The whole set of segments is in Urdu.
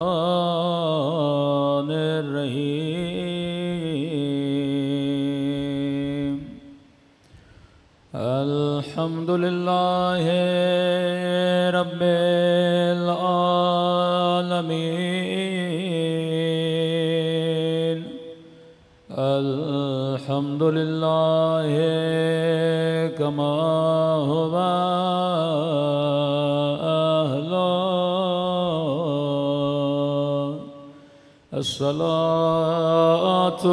الرحمن الرحیم الحمد للہ رب العالمین الحمد للہ کما هو الصلاة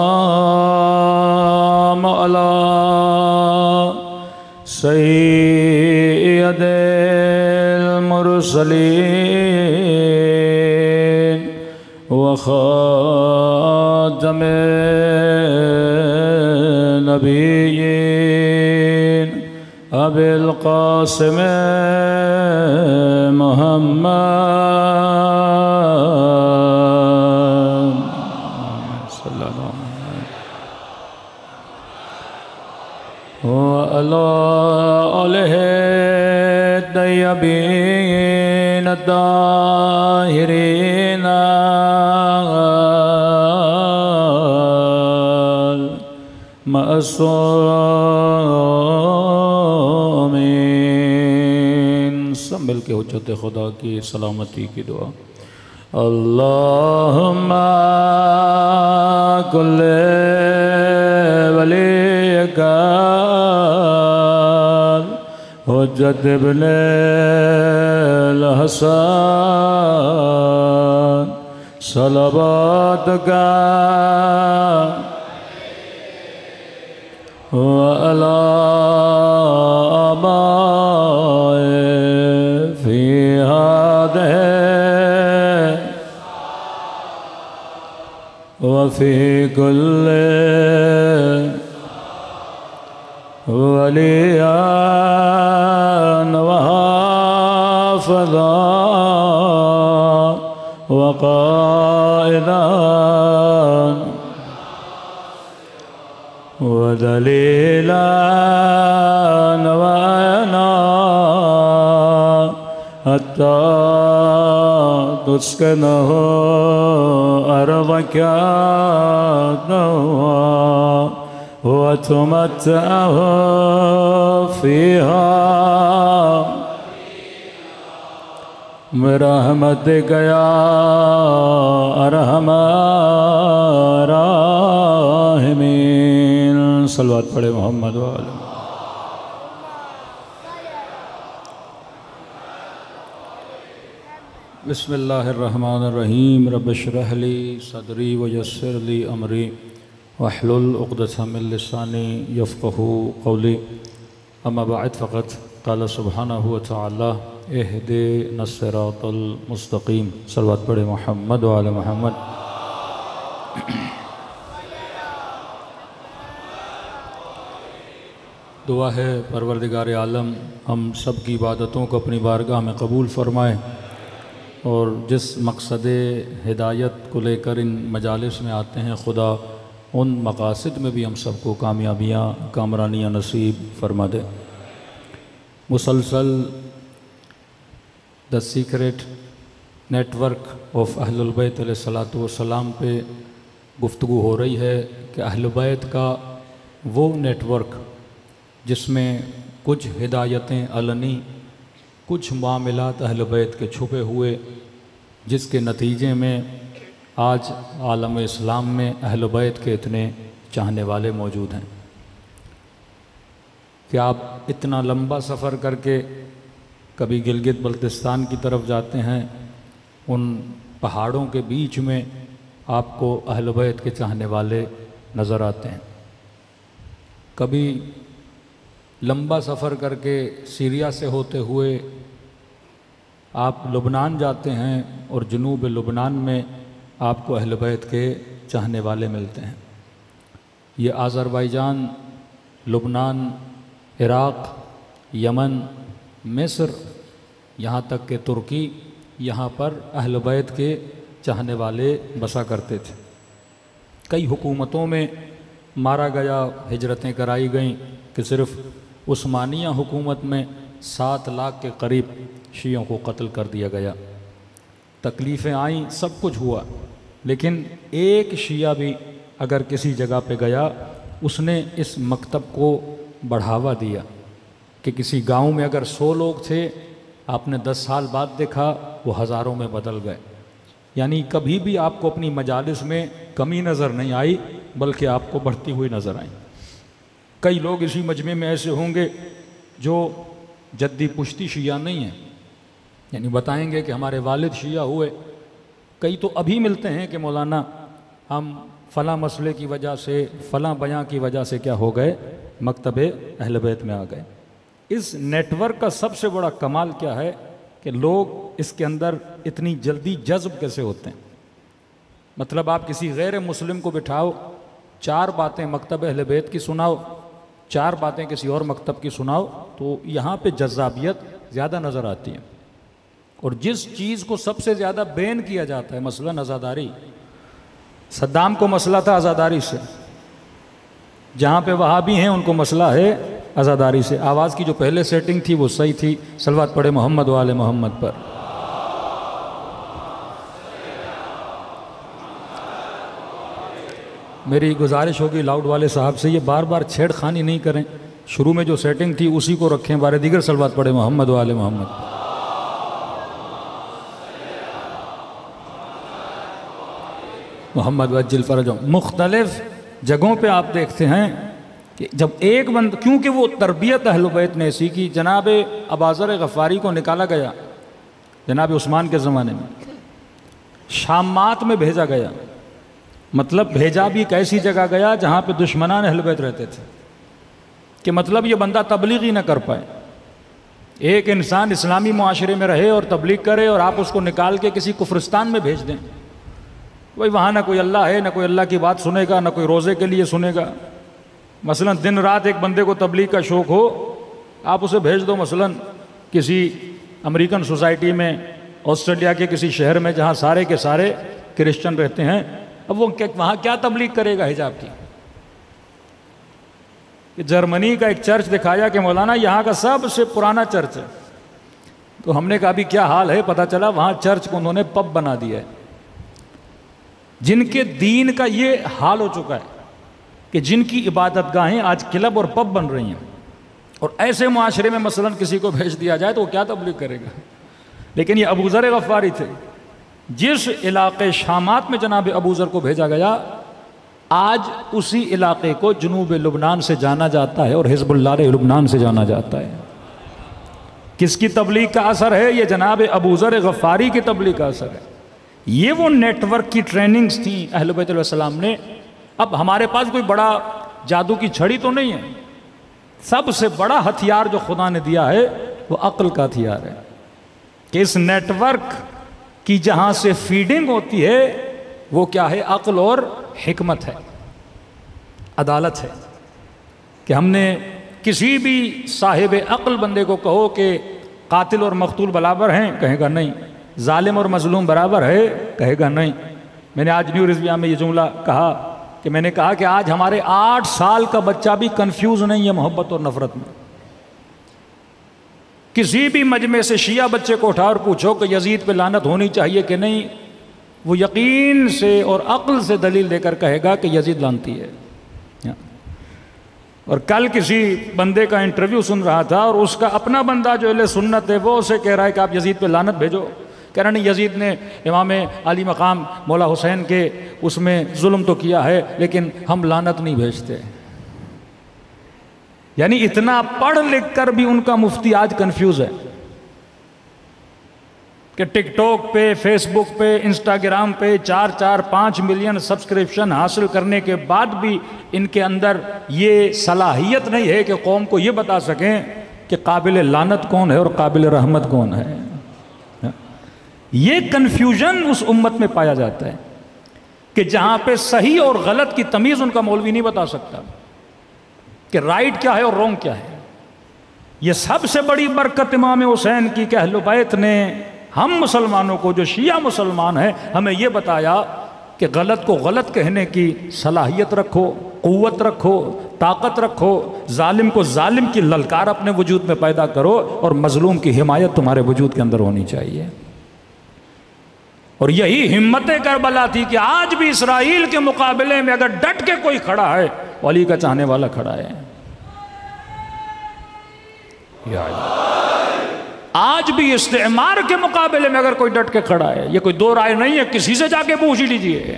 والسلام على سيد المرسلين وخاتم النبيين أبي القاسم محمد وعلى آله الطيبين الطاهرين المعصومين سب مل کے حجت خدا کی سلامتی کی دعا اللہم کل ولیک حجت ابن الحسن صلواتک وعلى آبائه في هذه وفي كل وليا وحافظا وقائدا ودليلا وعينا حتى تسكنه أرضك وتمتعه فيها برحمتك يا أرحم الراحمين صلوات پڑھے محمد وآلہ بسم اللہ الرحمن الرحیم رب اشرح لی صدری ویسر لی امری واحلل عقدۃ من لسانی یفقہوا قولی اما بعد فقط قال سبحانہ وتعالی اہدنا الصراط المستقیم صلوات پڑھے محمد وآلہ محمد دعا ہے پروردگار عالم ہم سب کی عبادتوں کو اپنی بارگاہ میں قبول فرمائے اور جس مقصد ہدایت کو لے کر ان مجالس میں آتے ہیں خدا ان مقاصد میں بھی ہم سب کو کامیابیاں کامرانیاں نصیب فرما دے مسلسل دا سیکریٹ نیٹ ورک آف اہل البیت علیہ السلام پہ گفتگو ہو رہی ہے کہ اہل بیت کا وہ نیٹ ورک جس میں کچھ ہدایتیں علنی کچھ معاملات اہل بیت کے چھپے ہوئے جس کے نتیجے میں آج عالم اسلام میں اہل بیت کے اتنے چاہنے والے موجود ہیں کہ آپ اتنا لمبا سفر کر کے کبھی گلگت بلتستان کی طرف جاتے ہیں ان پہاڑوں کے بیچ میں آپ کو اہل بیت کے چاہنے والے نظر آتے ہیں کبھی لمبا سفر کر کے سیریا سے ہوتے ہوئے آپ لبنان جاتے ہیں اور جنوب لبنان میں آپ کو اہل بیت کے چاہنے والے ملتے ہیں یہ آذربائیجان لبنان عراق یمن مصر یہاں تک کہ ترکی یہاں پر اہل بیت کے چاہنے والے بسا کرتے تھے کئی حکومتوں میں مارا گیا، ہجرتیں کرائی گئیں کہ صرف عثمانیہ حکومت میں 7 لاکھ کے قریب شیعوں کو قتل کر دیا گیا، تکلیفیں آئیں، سب کچھ ہوا، لیکن ایک شیعہ بھی اگر کسی جگہ پہ گیا اس نے اس مکتب کو بڑھاوا دیا کہ کسی گاؤں میں اگر 100 لوگ تھے، آپ نے 10 سال بعد دیکھا وہ ہزاروں میں بدل گئے۔ یعنی کبھی بھی آپ کو اپنی مجالس میں کمی نظر نہیں آئی بلکہ آپ کو بڑھتی ہوئی نظر آئی۔ کئی لوگ اسی مجمع میں ایسے ہوں گے جو جدی پشتی شیعہ نہیں ہیں، یعنی بتائیں گے کہ ہمارے والد شیعہ ہوئے۔ کئی تو ابھی ملتے ہیں کہ مولانا ہم فلاں مسئلے کی وجہ سے، فلاں بیان کی وجہ سے کیا ہو گئے، مکتب اہل بیت میں آ گئے۔ اس نیٹ ورک کا سب سے بڑا کمال کیا ہے کہ لوگ اس کے اندر اتنی جلدی جذب کیسے ہوتے ہیں۔ مطلب آپ کسی غیر مسلم کو بٹھاؤ، 4 باتیں مکتب اہل بیت کی سناؤ، 4 باتیں کسی اور مکتب کی سناؤ، تو یہاں پہ جذابیت زیادہ نظر آتی ہے۔ اور جس چیز کو سب سے زیادہ بین کیا جاتا ہے، مثلاً عزاداری، صدام کو مسئلہ تھا عزاداری سے، جہاں پہ وہابی ہیں ان کو مسئلہ ہے عزاداری سے۔ آواز کی جو پہلے سیٹنگ تھی وہ صحیح تھی، صلوات پڑھے محمد و آل محمد پر۔ میری گزارش ہوگی لاؤڈ والے صاحب سے، یہ بار بار چھیڑ خانی نہیں کریں، شروع میں جو سیٹنگ تھی اسی کو رکھیں، بارے دیگر صلوات پڑھے محمد و آل محمد پر۔ محمد وجل فرجوں۔ مختلف جگہوں پہ آپ دیکھتے ہیں کہ جب ایک کیونکہ وہ تربیت اہل بیت نے ایسی کی، جناب اباذر غفاری کو نکالا گیا جناب عثمان کے زمانے میں، شامات میں بھیجا گیا، مطلب بھیجا بھی ایک ایسی جگہ گیا جہاں پہ دشمنان اہل بیت رہتے تھے، کہ مطلب یہ بندہ تبلیغ ہی نہ کر پائے۔ ایک انسان اسلامی معاشرے میں رہے اور تبلیغ کرے اور آپ اس کو نکال کے کسی کفرستان میں بھیج دیں، بھائی وہاں نہ کوئی اللہ ہے، نہ کوئی اللہ کی بات سنے گا، نہ کوئی روزے کے لیے سنے گا۔ مثلا دن رات ایک بندے کو تبلیغ کا شوق ہو، آپ اسے بھیج دو مثلا کسی امریکن سوسائٹی میں، آسٹریلیا کے کسی شہر میں جہاں سارے کے سارے کرسچن رہتے ہیں، اب وہ وہاں کیا تبلیغ کرے گا حجاب کی؟ جرمنی کا ایک چرچ دکھایا کہ مولانا یہاں کا سب سے پرانا چرچ ہے، تو ہم نے کہا بھی کیا حال ہے، پتہ چلا وہاں چرچ کو انہوں نے پب بنا دیا ہے۔ جن کے دین کا یہ حال ہو چکا ہے کہ جن کی عبادت گاہیں آج کلب اور پب بن رہی ہیں، اور ایسے معاشرے میں مثلا کسی کو بھیج دیا جائے تو وہ کیا تبلیغ کرے گا؟ لیکن یہ ابوذر غفاری تھے، جس علاقے شامات میں جناب ابوذر کو بھیجا گیا، آج اسی علاقے کو جنوب لبنان سے جانا جاتا ہے اور حزب اللہ لبنان سے جانا جاتا ہے۔ کس کی تبلیغ کا اثر ہے؟ یہ جناب ابوذر غفاری کی تبلیغ کا اثر ہے۔ یہ وہ نیٹ ورک کی ٹریننگز تھیں اہل بیت علیہ السلام نے۔ اب ہمارے پاس کوئی بڑا جادو کی چھڑی تو نہیں ہے، سب سے بڑا ہتھیار جو خدا نے دیا ہے وہ عقل کا ہتھیار ہے، کہ اس نیٹ ورک کی جہاں سے فیڈنگ ہوتی ہے وہ کیا ہے؟ عقل اور حکمت ہے، عدالت ہے۔ کہ ہم نے کسی بھی صاحب عقل بندے کو کہو کہ قاتل اور مقتول برابر ہیں، کہے گا نہیں۔ ظالم اور مظلوم برابر ہے، کہے گا نہیں۔ میں نے آج نیو رضویہ میں یہ جملہ کہا کہ میں نے کہا کہ آج ہمارے 8 سال کا بچہ بھی کنفیوز نہیں ہے محبت اور نفرت میں۔ کسی بھی مجمع سے شیعہ بچے کو اٹھا اور پوچھو کہ یزید پہ لعنت ہونی چاہیے کہ نہیں، وہ یقین سے اور عقل سے دلیل دے کر کہے گا کہ یزید لعنتی ہے۔ اور کل کسی بندے کا انٹرویو سن رہا تھا، اور اس کا اپنا بندہ جو اہل سنت ہے وہ اسے کہہ رہا ہے کہ آپ یزید پہ لعنت بھیجو۔ کہہ رہا نہیں، یزید نے امام علی مقام مولا حسین کے اس میں ظلم تو کیا ہے لیکن ہم لعنت نہیں بھیجتے۔ یعنی اتنا پڑھ لکھ کر بھی ان کا مفتی آج کنفیوز ہے کہ ٹک ٹاک پہ، فیس بک پہ، انسٹاگرام پہ 4-5 ملین سبسکرپشن حاصل کرنے کے بعد بھی ان کے اندر یہ صلاحیت نہیں ہے کہ قوم کو یہ بتا سکیں کہ قابل لعنت کون ہے اور قابل رحمت کون ہے۔ یہ کنفیوژن اس امت میں پایا جاتا ہے کہ جہاں پہ صحیح اور غلط کی تمیز ان کا مولوی نہیں بتا سکتا کہ رائٹ کیا ہے اور رونگ کیا ہے۔ یہ سب سے بڑی برکت امام حسین کی کہ اہل بیت نے ہم مسلمانوں کو، جو شیعہ مسلمان ہیں، ہمیں یہ بتایا کہ غلط کو غلط کہنے کی صلاحیت رکھو، قوت رکھو، طاقت رکھو، ظالم کو ظالم کی للکار اپنے وجود میں پیدا کرو، اور مظلوم کی حمایت تمہارے وجود کے اندر ہونی چاہیے۔ اور یہی ہمت کربلا تھی کہ آج بھی اسرائیل کے مقابلے میں اگر ڈٹ کے کوئی کھڑا ہے، علی کا چاہنے والا کھڑا ہے۔ یا آج بھی استعمار کے مقابلے میں اگر کوئی ڈٹ کے کھڑا ہے، یہ کوئی دو رائے نہیں ہے، کسی سے جا کے پوچھ لیجئے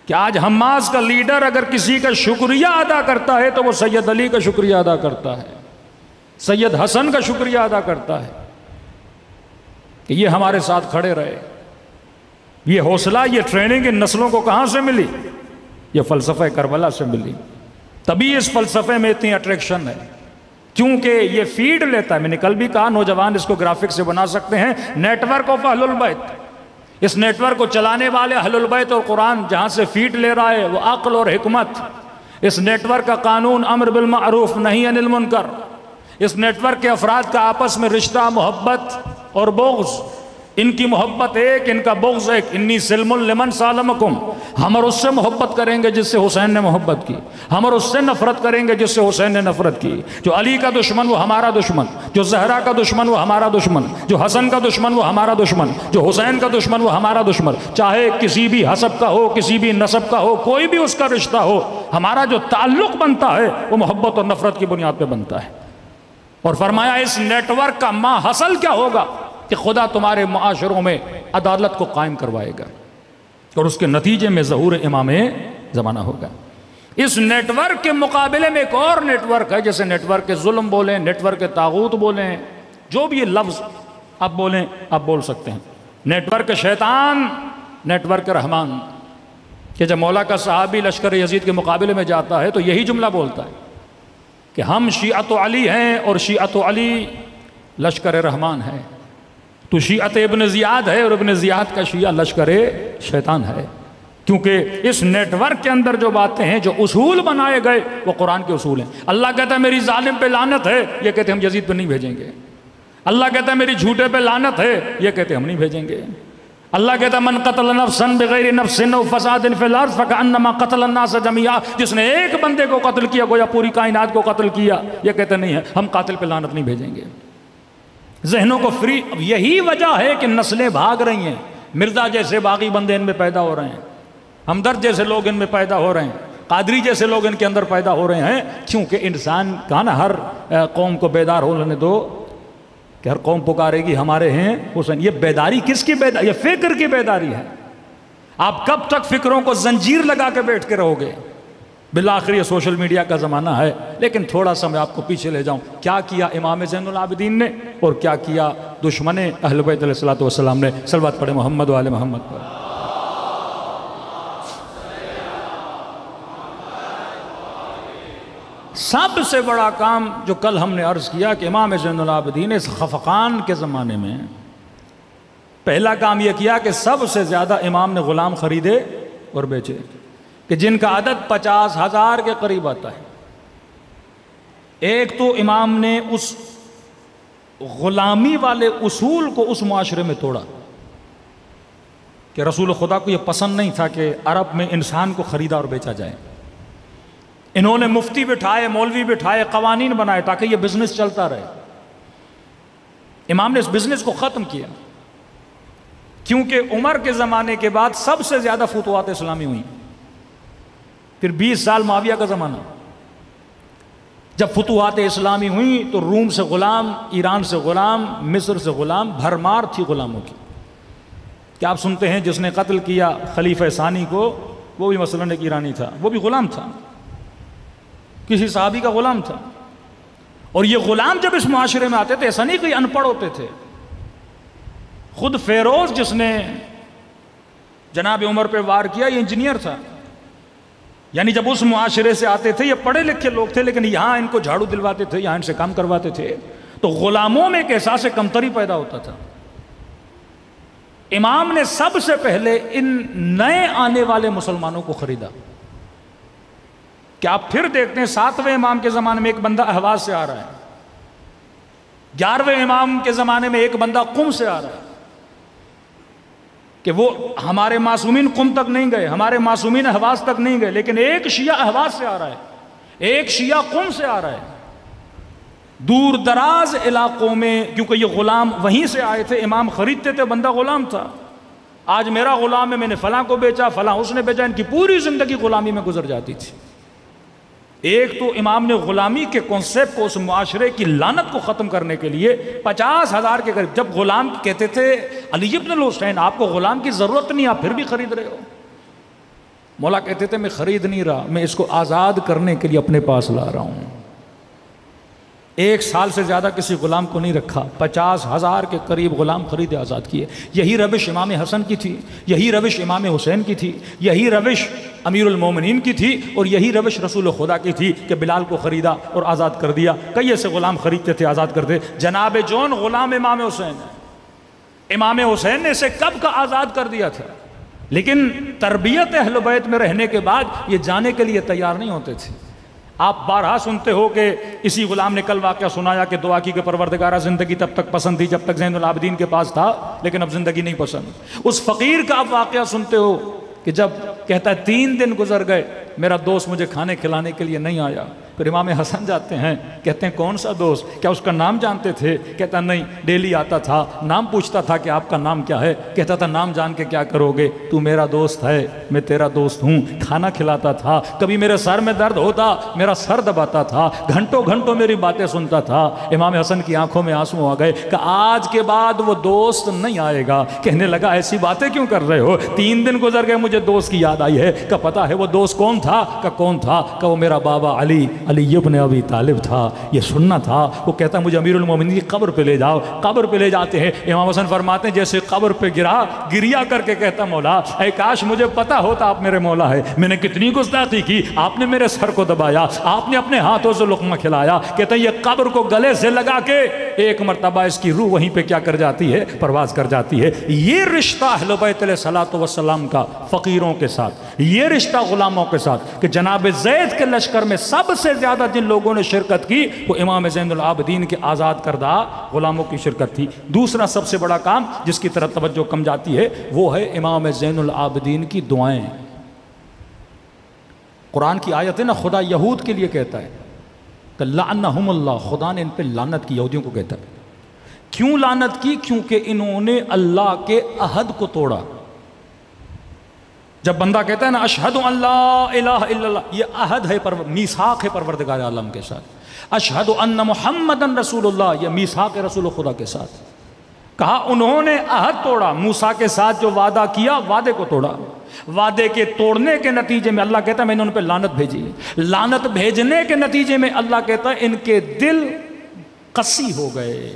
کہ آج حماس کا لیڈر اگر کسی کا شکریہ ادا کرتا ہے تو وہ سید علی کا شکریہ ادا کرتا ہے، سید حسن کا شکریہ ادا کرتا ہے کہ یہ ہمارے ساتھ کھڑے رہے۔ یہ حوصلہ، یہ ٹریننگ ان نسلوں کو کہاں سے ملی؟ یہ فلسفہ کربلا سے ملی۔ تبھی اس فلسفے میں اتنی اٹریکشن ہے، کیونکہ یہ فیڈ لیتا ہے۔ میں نے کل بھی کہا نوجوان اس کو گرافک سے بنا سکتے ہیں، نیٹ ورک آف اہل البیت۔ اس نیٹ ورک کو چلانے والے اہل البیت اور قرآن جہاں سے فیڈ لے رہا ہے وہ عقل اور حکمت۔ اس نیٹ ورک کا قانون امر بالمعروف نہی عن المنکر۔ اس نیٹ ورک کے افراد کا آپس میں رشتہ، محبت اور بغض، ان کی محبت ایک، ان کا بغض ایک۔ انی سلم لمن سالمکم، ہم اور اس سے محبت کریں گے جس سے حسین نے محبت کی، ہم اور اس سے نفرت کریں گے جس سے حسین نے نفرت کی۔ جو علی کا دشمن وہ ہمارا دشمن، جو زہرا کا دشمن وہ ہمارا دشمن، جو حسن کا دشمن وہ ہمارا دشمن، جو حسین کا دشمن وہ ہمارا دشمن۔ چاہے کسی بھی حسب کا ہو، کسی بھی نسب کا ہو، کوئی بھی اس کا رشتہ ہو، ہمارا جو تعلق بنتا ہے وہ محبت اور نفرت کی بنیاد پہ بنتا ہے۔ اور فرمایا اس نیٹ ورک کا ما حصل کیا ہوگا کہ خدا تمہارے معاشروں میں عدالت کو قائم کروائے گا، اور اس کے نتیجے میں ظہور امام زمانہ ہوگا۔ اس نیٹ ورک کے مقابلے میں ایک اور نیٹ ورک ہے، جیسے نیٹ ورک کے ظلم بولیں، نیٹ ورک کے طاغوت بولیں، جو بھی یہ لفظ آپ بولیں آپ بول سکتے ہیں۔ نیٹ ورک شیطان، نیٹ ورک رحمان، کہ جب مولا کا صحابی لشکر یزید کے مقابلے میں جاتا ہے تو یہی جملہ بولتا ہے کہ ہم شیعت علی ہیں اور شیعت علی لشکر رحمان ہے۔ تو شیعت ابن زیاد ہے اور ابن زیاد کا شیعہ لشکر شیطان ہے، کیونکہ اس نیٹ ورک کے اندر جو باتیں ہیں، جو اصول بنائے گئے وہ قرآن کے اصول ہیں۔ اللہ کہتا ہے میری ظالم پہ لعنت ہے، یہ کہتے ہیں ہم یزید پہ نہیں بھیجیں گے۔ اللہ کہتا ہے میری جھوٹے پہ لعنت ہے، یہ کہتے ہیں ہم نہیں بھیجیں گے۔ اللہ کہتا ہے من قتل نفسا بغیر نفس او فساد فی الارض فکأنما قتل الناس جميعا، جس نے ایک بندے کو قتل کیا گویا پوری کائنات کو قتل کیا، یہ کہتے نہیں ہے ہم قاتل پہ لعنت نہیں بھیجیں گے۔ ذہنوں کو فری، اب یہی وجہ ہے کہ نسلیں بھاگ رہی ہیں۔ مرزا جیسے باغی بندے ان میں پیدا ہو رہے ہیں، ہمدرد جیسے لوگ ان میں پیدا ہو رہے ہیں، قادری جیسے لوگ ان کے اندر پیدا ہو رہے ہیں، کیونکہ انسان کہا نا ہر قوم کو بیدار ہونے دو کہ ہر قوم پکارے گی ہمارے ہیں حسین۔ یہ بیداری کس کی بیداری؟ یہ فکر کی بیداری ہے۔ آپ کب تک فکروں کو زنجیر لگا کے بیٹھ کے رہو گے؟ بالآخر یہ سوشل میڈیا کا زمانہ ہے، لیکن تھوڑا سا میں آپ کو پیچھے لے جاؤں۔ کیا کیا امام زین العابدین نے اور کیا کیا دشمن اہل بیت علیہ الصلوۃ والسلام نے؟ صلوات پڑھیں محمد و آل محمد پر۔ سب سے بڑا کام جو کل ہم نے عرض کیا کہ امام زین العابدین اس خفقان کے زمانے میں پہلا کام یہ کیا کہ سب سے زیادہ امام نے غلام خریدے اور بیچے، کہ جن کا عدد 50,000 کے قریب آتا ہے۔ ایک تو امام نے اس غلامی والے اصول کو اس معاشرے میں توڑا کہ رسول خدا کو یہ پسند نہیں تھا کہ عرب میں انسان کو خریدا اور بیچا جائے۔ انہوں نے مفتی بٹھائے، مولوی بٹھائے، قوانین بنائے تاکہ یہ بزنس چلتا رہے۔ امام نے اس بزنس کو ختم کیا، کیونکہ عمر کے زمانے کے بعد سب سے زیادہ فتوحات اسلامی ہوئی۔ پھر 20 سال معاویہ کا زمانہ، جب فتوحات اسلامی ہوئی تو روم سے غلام، ایران سے غلام، مصر سے غلام، بھرمار تھی غلاموں کی۔ کیا آپ سنتے ہیں جس نے قتل کیا خلیفہ ثانی کو، وہ بھی مثلاً ایک ایرانی تھا، وہ بھی غلام تھا، کسی صحابی کا غلام تھا۔ اور یہ غلام جب اس معاشرے میں آتے تھے، ایسا نہیں کہ ان پڑھ ہوتے تھے۔ خود فیروز جس نے جناب عمر پہ وار کیا، یہ انجینئر تھا۔ یعنی جب اس معاشرے سے آتے تھے، یہ پڑھے لکھے لوگ تھے، لیکن یہاں ان کو جھاڑو دلواتے تھے، یہاں ان سے کام کرواتے تھے، تو غلاموں میں ایک احساس کمتری پیدا ہوتا تھا۔ امام نے سب سے پہلے ان نئے آنے والے مسلمانوں کو خریدا۔ کہ آپ پھر دیکھتے ہیں 7ویں امام کے زمانے میں ایک بندہ اہواز سے آ رہا ہے، 11ویں امام کے زمانے میں ایک بندہ قم سے آ رہا ہے، کہ وہ ہمارے معصومین قم تک نہیں گئے، ہمارے معصومین اہواز تک نہیں گئے، لیکن ایک شیعہ اہواز سے آ رہا ہے، ایک شیعہ قم سے آ رہا ہے، دور دراز علاقوں میں، کیونکہ یہ غلام وہیں سے آئے تھے، امام خریدتے تھے، بندہ غلام تھا، آج میرا غلام ہے، میں نے فلاں کو بیچا، فلاں اس نے بیچا، ان کی پوری زندگی غلامی میں گزر جاتی تھی۔ ایک تو امام نے غلامی کے کنسیپٹ کو، اس معاشرے کی لعنت کو ختم کرنے کے لیے 50,000 کے قریب، جب غلام کہتے تھے علی ابن الحسین آپ کو غلام کی ضرورت نہیں، آپ پھر بھی خرید رہے ہو، مولا کہتے تھے میں خرید نہیں رہا، میں اس کو آزاد کرنے کے لیے اپنے پاس لا رہا ہوں۔ 1 سال سے زیادہ کسی غلام کو نہیں رکھا، 50,000 کے قریب غلام خریدے آزاد کیے۔ یہی روش امام حسن کی تھی، یہی روش امام حسین کی تھی، یہی روش امیر المومنین کی تھی، اور یہی روش رسول خدا کی تھی کہ بلال کو خریدا اور آزاد کر دیا۔ کئی ایسے غلام خریدتے تھے، آزاد کرتے۔ جناب جون غلام امام حسین ہے، امام حسین نے اسے کب کا آزاد کر دیا تھا، لیکن تربیت اہل بیت میں رہنے کے بعد یہ جانے کے لیے تیار نہیں ہوتے تھے۔ آپ بارہا سنتے ہو کہ اسی غلام نے کل واقعہ سنایا کہ دعا کی کہ پروردگارہ زندگی تب تک پسند تھی جب تک زین العابدین کے پاس تھا، لیکن اب زندگی نہیں پسند۔ اس فقیر کا آپ واقعہ سنتے ہو کہ جب کہتا ہے 3 دن گزر گئے، میرا دوست مجھے کھانے کھلانے کے لیے نہیں آیا۔ پھر امام حسن جاتے ہیں، کہتے ہیں کون سا دوست، کیا اس کا نام جانتے تھے؟ کہتا نہیں، ڈیلی آتا تھا، نام پوچھتا تھا کہ آپ کا نام کیا ہے، کہتا تھا نام جان کے کیا کرو گے، تو میرا دوست ہے، میں تیرا دوست ہوں، کھانا کھلاتا تھا، کبھی میرے سر میں درد ہوتا میرا سر دباتا تھا، گھنٹوں گھنٹوں میری باتیں سنتا تھا۔ امام حسن کی آنکھوں میں آنسو آ گئے کہ آج کے بعد وہ دوست نہیں آئے گا۔ کہنے لگا ایسی باتیں کیوں کر رہے ہو، 3 دن گزر گئے، مجھے دوست کی یاد آئی ہے، کہ پتہ ہے وہ دوست کون تھا، کہ کون تھا، کہ وہ میرا بابا علی ابن ابی طالب تھا۔ یہ سننا تھا۔ وہ کہتا ہے مجھے امیر المومنین کی قبر پہ لے جاؤ۔ قبر پہ لے جاتے ہیں، امام حسن فرماتے ہیں جیسے قبر پہ گریا کر کے کہتا مولا اے کاش مجھے پتا ہوتا آپ میرے مولا ہے، میں نے کتنی گستاخی کی، آپ نے میرے سر کو دبایا، آپ نے اپنے ہاتھوں سے لقمہ کھلایا۔ کہتا ہے یہ قبر کو گلے سے لگا کے ایک مرتبہ اس کی روح وہیں پہ کیا کر جاتی ہے، پرواز کر جاتی ہے۔ یہ رشتہ اہل بیت علیہ الصلوۃ والسلام کا فقیروں کے ساتھ، یہ رشتہ غلاموں کے ساتھ، کہ جناب زید کے لشکر میں سب سے زیادہ جن لوگوں نے شرکت کی وہ امام زین العابدین کے آزاد کردہ غلاموں کی شرکت تھی۔ دوسرا سب سے بڑا کام جس کی طرف توجہ کم جاتی ہے وہ ہے امام زین العابدین کی دعائیں۔ قرآن کی آیت ہے نا، خدا یہود کے لیے کہتا ہے کہ لعنہم اللہ، خدا نے ان پہ لعنت کی، یہودیوں کو کہتا ہے۔ کیوں لعنت کی؟ کیونکہ انہوں نے اللہ کے عہد کو توڑا۔ جب بندہ کہتا ہے نا اشہد ان لا الہ الا اللہ، یہ عہد ہے، میثاق ہے پروردگار عالم کے ساتھ۔ اشہد ان محمد رسول اللہ، یہ میثاق ہے رسول خدا کے ساتھ۔ کہا انہوں نے عہد توڑا، موسیٰ کے ساتھ جو وعدہ کیا وعدے کو توڑا۔ وعدے کے توڑنے کے نتیجے میں اللہ کہتا ہے میں نے ان پہ لعنت بھیجی ہے۔ لعنت بھیجنے کے نتیجے میں اللہ کہتا ہے ان کے دل قسی ہو گئے۔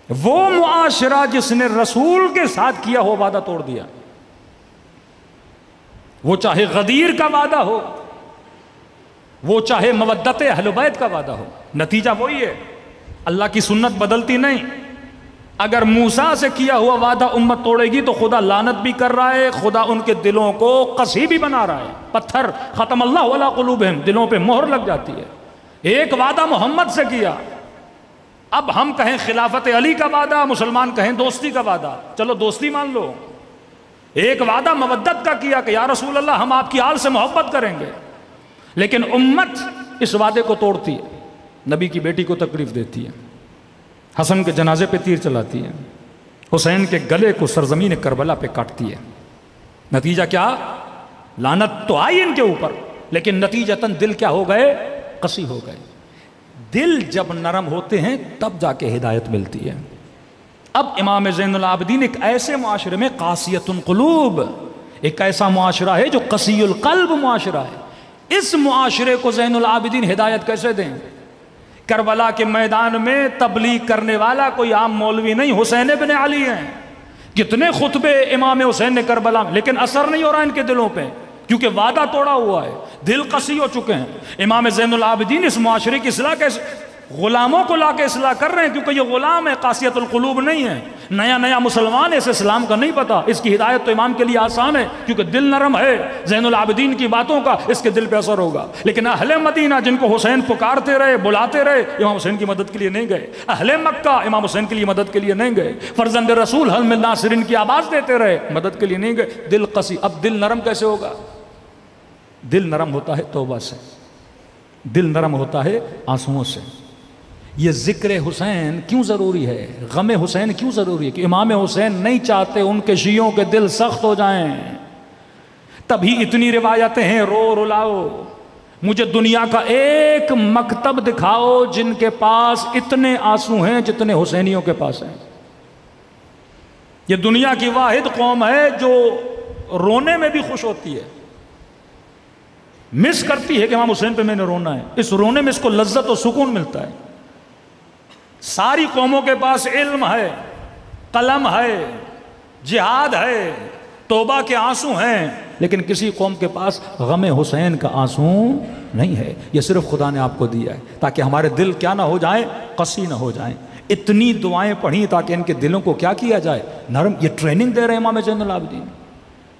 وہ معاشرہ جس نے رسول کے ساتھ کیا ہو وعدہ توڑ دیا، وہ چاہے غدیر کا وعدہ ہو، وہ چاہے مودت اہل بیت کا وعدہ ہو، نتیجہ وہی ہے۔ اللہ کی سنت بدلتی نہیں۔ اگر موسیٰ سے کیا ہوا وعدہ امت توڑے گی تو خدا لعنت بھی کر رہا ہے، خدا ان کے دلوں کو قسی بھی بنا رہا ہے۔ پتھر ختم اللہ علی قلوبہم، دلوں پہ مہر لگ جاتی ہے۔ ایک وعدہ محمد سے کیا، اب ہم کہیں خلافت علی کا وعدہ، مسلمان کہیں دوستی کا وعدہ، چلو دوستی مان لو۔ ایک وعدہ مودت کا کیا کہ یا رسول اللہ ہم آپ کی آل سے محبت کریں گے، لیکن امت اس وعدے کو توڑتی ہے، نبی کی بیٹی کو تکلیف دیتی ہے، حسن کے جنازے پہ تیر چلاتی ہے، حسین کے گلے کو سرزمین کربلا پہ کاٹتی ہے۔ نتیجہ کیا؟ لعنت تو آئی ان کے اوپر، لیکن نتیجتاً دل کیا ہو گئے؟ قسی ہو گئے۔ دل جب نرم ہوتے ہیں تب جا کے ہدایت ملتی ہے۔ اب امام زین العابدین ایک ایسے معاشرے میں قاسیۃ القلوب، ایک ایسا معاشرہ ہے جو قسی القلب معاشرہ ہے۔ اس معاشرے کو زین العابدین ہدایت کیسے دیں؟ کربلا کے میدان میں تبلیغ کرنے والا کوئی عام مولوی نہیں، حسین ابن علی ہیں۔ کتنے خطبے امام حسین نے کربلا میں، لیکن اثر نہیں ہو رہا ان کے دلوں پہ، کیونکہ وعدہ توڑا ہوا ہے، دل قسی ہو چکے ہیں۔ امام زین العابدین اس معاشرے کی اصلاح کیسے؟ غلاموں کو لا کے اصلاح کر رہے ہیں، کیونکہ یہ غلام ہے، قاسیت القلوب نہیں ہے، نیا مسلمان ہے، اسے اسلام کا نہیں پتا، اس کی ہدایت تو امام کے لیے آسان ہے کیونکہ دل نرم ہے، زین العابدین کی باتوں کا اس کے دل پہ اثر ہوگا۔ لیکن اہل مدینہ جن کو حسین پکارتے رہے، بلاتے رہے، امام حسین کی مدد کے لیے نہیں گئے۔ اہل مکہ امام حسین کے لیے مدد کے لیے نہیں گئے۔ فرزند رسول حل من ناصرین کی آواز دیتے رہے، مدد کے لیے نہیں گئے۔ دل قسی، اب دل نرم کیسے ہوگا؟ دل نرم ہوتا ہے توبہ سے، دل نرم ہوتا ہے آنسوؤں سے۔ یہ ذکر حسین کیوں ضروری ہے، غم حسین کیوں ضروری ہے؟ کہ امام حسین نہیں چاہتے ان کے شیعوں کے دل سخت ہو جائیں، تبھی اتنی روایتیں ہیں، رو رلاؤ۔ مجھے دنیا کا ایک مکتب دکھاؤ جن کے پاس اتنے آنسو ہیں جتنے حسینیوں کے پاس ہیں۔ یہ دنیا کی واحد قوم ہے جو رونے میں بھی خوش ہوتی ہے، مس کرتی ہے کہ امام حسین پہ میں نے رونا ہے، اس رونے میں اس کو لذت و سکون ملتا ہے۔ ساری قوموں کے پاس علم ہے، قلم ہے، جہاد ہے، توبہ کے آنسو ہیں، لیکن کسی قوم کے پاس غم حسین کا آنسو نہیں ہے۔ یہ صرف خدا نے آپ کو دیا ہے تاکہ ہمارے دل کیا نہ ہو جائیں، قسی نہ ہو جائیں۔ اتنی دعائیں پڑھی تاکہ ان کے دلوں کو کیا کیا جائے، نرم۔ یہ ٹریننگ دے رہے ہیں امام زین العابدین۔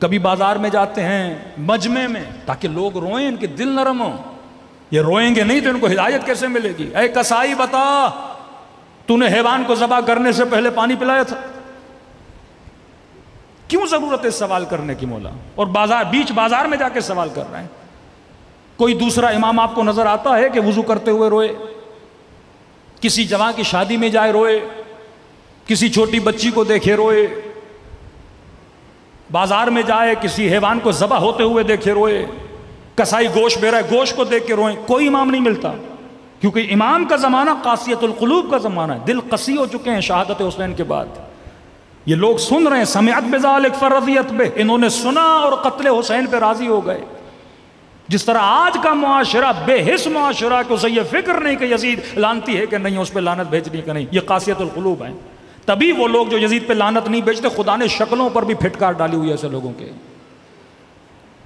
کبھی بازار میں جاتے ہیں، مجمع میں، تاکہ لوگ روئیں، ان کے دل نرم ہوں۔ یہ روئیں گے نہیں تو ان کو ہدایت کیسے ملے گی؟ اے کسائی بتا، تو نے حیوان کو ذبح کرنے سے پہلے پانی پلایا تھا؟ کیوں ضرورت ہے سوال کرنے کی مولا؟ اور بیچ بازار میں جا کے سوال کر رہے ہیں۔ کوئی دوسرا امام آپ کو نظر آتا ہے کہ وضو کرتے ہوئے روئے، کسی جوان کی شادی میں جائے روئے، کسی چھوٹی بچی کو دیکھے روئے، بازار میں جائے کسی حیوان کو ذبح ہوتے ہوئے دیکھے روئے، کسائی گوشت بے رہا ہے گوشت کو دیکھ کے روئیں؟ کوئی امام نہیں ملتا، کیونکہ امام کا زمانہ قاسیت القلوب کا زمانہ ہے، دل قسی ہو چکے ہیں شہادت حسین کے بعد۔ یہ لوگ سن رہے ہیں، سمعت بذالک فرضیت بہ، انہوں نے سنا اور قتل حسین پہ راضی ہو گئے۔ جس طرح آج کا معاشرہ بے حس معاشرہ کہ اسے یہ فکر نہیں کہ یزید لانتی ہے کہ نہیں، اس پہ لعنت بھیجنی کہ نہیں، یہ قاسیت القلوب ہیں۔ تبھی وہ لوگ جو یزید پہ لعنت نہیں بھیجتے، خدا نے شکلوں پر بھی پھٹکار ڈالی ہوئی ہے ایسے لوگوں کے۔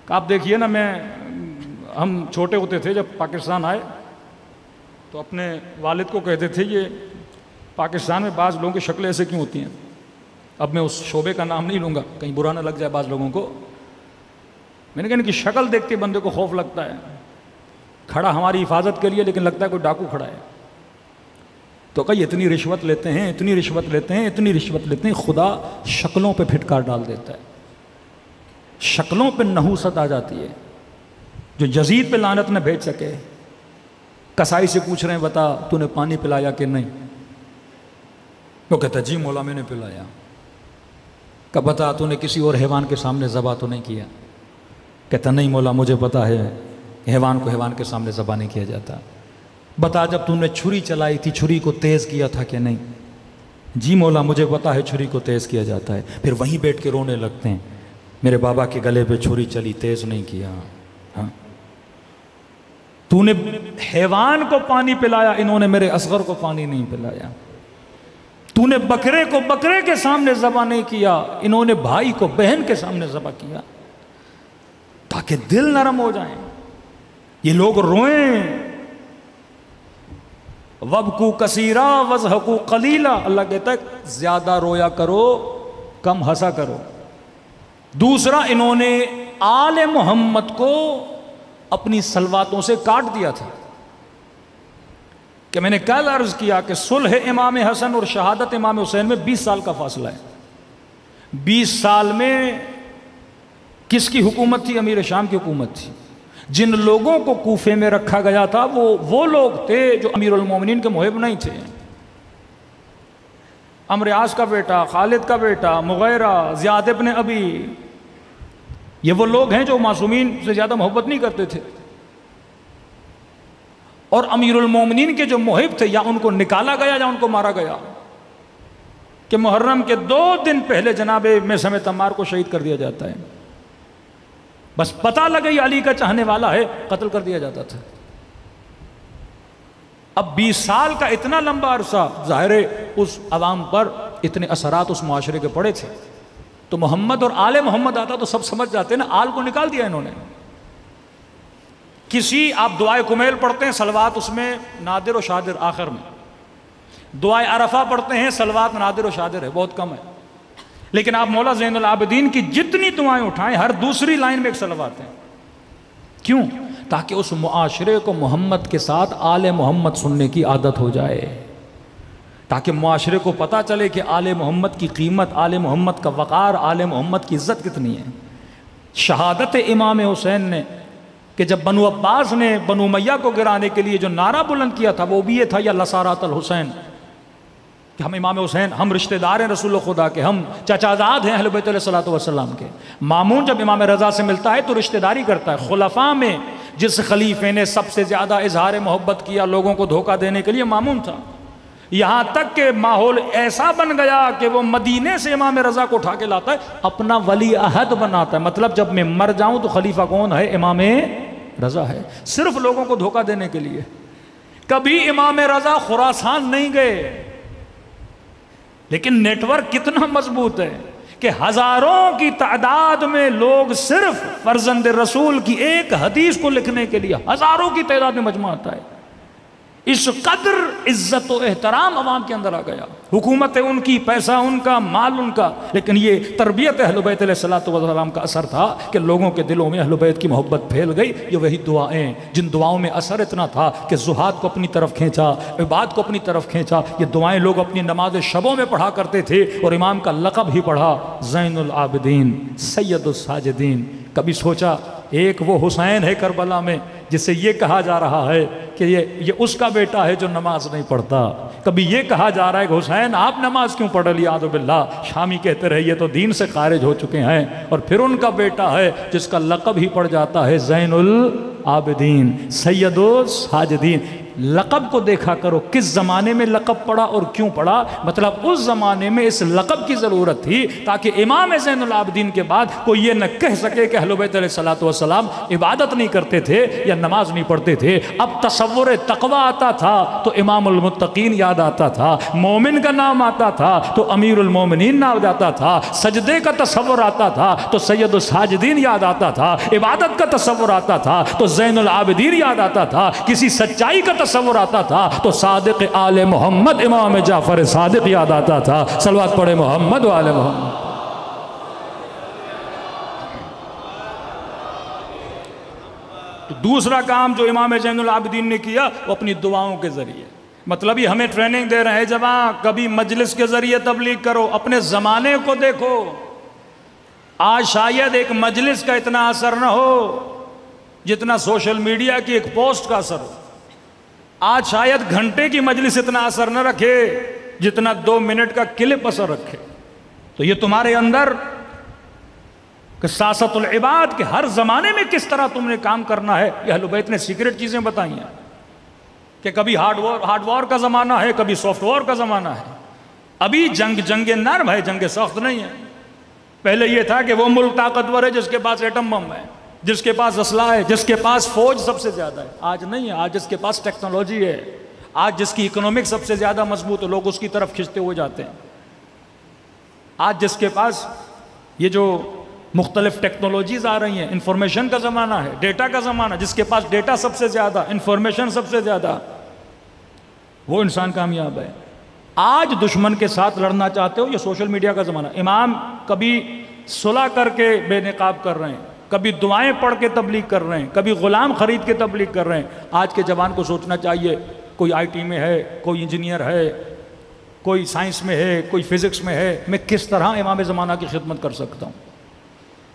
آپ دیکھیے نا، ہم چھوٹے ہوتے تھے جب پاکستان آئے تو اپنے والد کو کہتے تھے یہ پاکستان میں بعض لوگوں کی شکلیں ایسے کیوں ہوتی ہیں۔ اب میں اس شعبے کا نام نہیں لوں گا کہیں برا نہ لگ جائے بعض لوگوں کو۔ میں نے کہا ان کی شکل دیکھ کے بندے کو خوف لگتا ہے، کھڑا ہماری حفاظت کے لیے لیکن لگتا ہے کوئی ڈاکو کھڑا ہے۔ تو کہیں اتنی رشوت لیتے ہیں، اتنی رشوت لیتے ہیں، اتنی رشوت لیتے ہیں، خدا شکلوں پہ پھٹکار ڈال دیتا ہے، شکلوں پہ نحوست آ جاتی ہے۔ جو یزید پہ لعنت نہ بھیج سکے، کسائی سے پوچھ رہے ہیں بتا تو نے پانی پلایا کہ نہیں؟ وہ کہتا جی مولا میں نے پلایا۔ کہ بتا تو نے کسی اور حیوان کے سامنے ذبح تو نہیں کیا؟ کہتا نہیں مولا مجھے پتا ہے حیوان کو حیوان کے سامنے ذبح نہیں کیا جاتا۔ بتا جب تو نے چھری چلائی تھی چھری کو تیز کیا تھا کہ نہیں؟ جی مولا مجھے پتا ہے چھری کو تیز کیا جاتا ہے۔ پھر وہیں بیٹھ کے رونے لگتے ہیں، میرے بابا کے گلے پہ چھری چلی، تیز نہیں کیا۔ ہاں تو نے حیوان کو پانی پلایا، انہوں نے میرے اصغر کو پانی نہیں پلایا۔ تو نے بکرے کو بکرے کے سامنے ذبح نہیں کیا، انہوں نے بھائی کو بہن کے سامنے ذبح کیا، تاکہ دل نرم ہو جائیں، یہ لوگ روئیں۔ وَبْكُوا كَثِيرًا وَاضْحَكُوا قَلِيلًا، اللہ کہتا ہے زیادہ رویا کرو کم ہنسا کرو۔ دوسرا، انہوں نے آل محمد کو اپنی صلواتوں سے کاٹ دیا تھا، کہ میں نے کل عرض کیا کہ صلح امام حسن اور شہادت امام حسین میں 20 سال کا فاصلہ ہے۔ 20 سال میں کس کی حکومت تھی؟ امیر شام کی حکومت تھی۔ جن لوگوں کو کوفے میں رکھا گیا تھا وہ لوگ تھے جو امیر المومنین کے محب نہیں تھے۔ عمرو عاص کا بیٹا، خالد کا بیٹا، مغیرہ، زیاد ابن ابی، یہ وہ لوگ ہیں جو معصومین سے زیادہ محبت نہیں کرتے تھے، اور امیر المومنین کے جو محب تھے یا ان کو نکالا گیا یا ان کو مارا گیا، کہ محرم کے 2 دن پہلے جناب میثم تمار کو شہید کر دیا جاتا ہے، بس پتہ لگئی علی کا چاہنے والا ہے، قتل کر دیا جاتا تھا۔ اب 20 سال کا اتنا لمبا عرصہ، ظاہر ہے اس عوام پر اتنے اثرات اس معاشرے کے پڑے تھے، تو محمد اور آل محمد آتا تو سب سمجھ جاتے نا، آل کو نکال دیا انہوں نے۔ کسی آپ دعائے کمیل پڑھتے ہیں، صلوات اس میں نادر و شادر آخر میں، دعائے عرفہ پڑھتے ہیں، صلوات نادر و شادر ہے، بہت کم ہے، لیکن آپ مولا زین العابدین کی جتنی دعائیں اٹھائیں ہر دوسری لائن میں ایک صلوات ہے۔ کیوں؟ تاکہ اس معاشرے کو محمد کے ساتھ آل محمد سننے کی عادت ہو جائے، تاکہ معاشرے کو پتہ چلے کہ آل محمد کی قیمت، آل محمد کا وقار، آل محمد کی عزت کتنی ہے۔ شہادت امام حسین نے کہ جب بنو عباس نے بنو امیہ کو گرانے کے لیے جو نعرہ بلند کیا تھا وہ بھی یہ تھا، یا لسارات الحسین، کہ ہم امام حسین، ہم رشتہ دار ہیں رسول خدا کے، ہم چچازاد ہیں اہل بیت علیہ الصلوۃ والسلام کے۔ مامون جب امام رضا سے ملتا ہے تو رشتہ داری کرتا ہے۔ خلفاء میں جس خلیفے نے سب سے زیادہ اظہار محبت کیا لوگوں کو دھوکہ دینے کے لیے، مامون تھا، یہاں تک کہ ماحول ایسا بن گیا کہ وہ مدینے سے امام رضا کو اٹھا کے لاتا ہے، اپنا ولی عہد بناتا ہے، مطلب جب میں مر جاؤں تو خلیفہ کون ہے؟ امام رضا ہے، صرف لوگوں کو دھوکہ دینے کے لیے۔ کبھی امام رضا خراسان نہیں گئے، لیکن نیٹ ورک کتنا مضبوط ہے کہ ہزاروں کی تعداد میں لوگ صرف فرزند رسول کی ایک حدیث کو لکھنے کے لیے ہزاروں کی تعداد میں مجمع آتا ہے۔ اس قدر عزت و احترام عوام کے اندر آ گیا، حکومت ان کی، پیسہ ان کا، مال ان کا، لیکن یہ تربیت اہل بیت علیہ الصلوۃ والسلام کا اثر تھا کہ لوگوں کے دلوں میں اہل بیت کی محبت پھیل گئی۔ یہ وہی دعائیں جن دعاؤں میں اثر اتنا تھا کہ زہاد کو اپنی طرف کھینچا، عباد کو اپنی طرف کھینچا۔ یہ دعائیں لوگ اپنی نماز شبوں میں پڑھا کرتے تھے، اور امام کا لقب ہی پڑھا، زین العابدین، سید الساجدین۔ کبھی سوچا ایک وہ حسین ہے کربلا میں جس سے یہ کہا جا رہا ہے کہ یہ اس کا بیٹا ہے جو نماز نہیں پڑھتا، کبھی یہ کہا جا رہا ہے کہ حسین آپ نماز کیوں پڑھ رہی؟ اعوذ باللہ، شامی کہتے رہے یہ تو دین سے خارج ہو چکے ہیں، اور پھر ان کا بیٹا ہے جس کا لقب ہی پڑ جاتا ہے زین العابدین، سید الساجدین۔ لقب کو دیکھا کرو، کس زمانے میں لقب پڑا اور کیوں پڑا، مطلب اس زمانے میں اس لقب کی ضرورت تھی تاکہ امام زین العابدین کے بعد کوئی یہ نہ کہہ سکے کہ اہل بیت علیہ الصلوۃ والسلام عبادت نہیں کرتے تھے یا نماز نہیں پڑھتے تھے۔ اب تصور تقوی آتا تھا تو امام المتقین یاد آتا تھا، مومن کا نام آتا تھا تو امیر المومنین نام آتا تھا، سجدے کا تصور آتا تھا تو سید الساجدین یاد آتا تھا، عبادت کا تصور آتا تھا تو زین العابدین یاد آتا تھا، کسی سچائی کا تصور آتا تھا تو صادق آل محمد امام جعفر صادق یاد آتا تھا۔ صلوات پڑھے محمد و آل محمد۔ تو دوسرا کام جو امام زین العابدین نے کیا وہ اپنی دعاؤں کے ذریعے، مطلب یہ ہمیں ٹریننگ دے رہے ہیں، جب کبھی مجلس کے ذریعے تبلیغ کرو، اپنے زمانے کو دیکھو۔ آج شاید ایک مجلس کا اتنا اثر نہ ہو جتنا سوشل میڈیا کی ایک پوسٹ کا اثر ہو، آج شاید گھنٹے کی مجلس اتنا اثر نہ رکھے جتنا 2 منٹ کا کلپ اثر رکھے۔ تو یہ تمہارے اندر کہ سیاست العباد کے ہر زمانے میں کس طرح تم نے کام کرنا ہے، یہ اہل بیت نے سیکرٹ چیزیں بتائی ہیں کہ کبھی ہارڈ وار کا زمانہ ہے، کبھی سافٹ وار کا زمانہ ہے۔ ابھی جنگ نرم ہے، جنگ سخت نہیں ہے۔ پہلے یہ تھا کہ وہ ملک طاقتور ہے جس کے پاس ایٹم بم ہے، جس کے پاس اسلحہ ہے، جس کے پاس فوج سب سے زیادہ ہے۔ آج نہیں ہے، آج جس کے پاس ٹیکنالوجی ہے، آج جس کی اکنامک سب سے زیادہ مضبوط ہے، لوگ اس کی طرف کھنچتے ہوئے جاتے ہیں۔ آج جس کے پاس یہ جو مختلف ٹیکنالوجیز آ رہی ہیں، انفارمیشن کا زمانہ ہے، ڈیٹا کا زمانہ، جس کے پاس ڈیٹا سب سے زیادہ، انفارمیشن سب سے زیادہ، وہ انسان کامیاب ہے۔ آج دشمن کے ساتھ لڑنا چاہتے ہو، یہ سوشل میڈیا کا زمانہ۔ امام کبھی صلح کر کے بے نقاب کر رہے ہیں، کبھی دعائیں پڑھ کے تبلیغ کر رہے ہیں، کبھی غلام خرید کے تبلیغ کر رہے ہیں۔ آج کے جوان کو سوچنا چاہیے، کوئی آئی ٹی میں ہے، کوئی انجینئر ہے، کوئی سائنس میں ہے، کوئی فزکس میں ہے، میں کس طرح امام زمانہ کی خدمت کر سکتا ہوں۔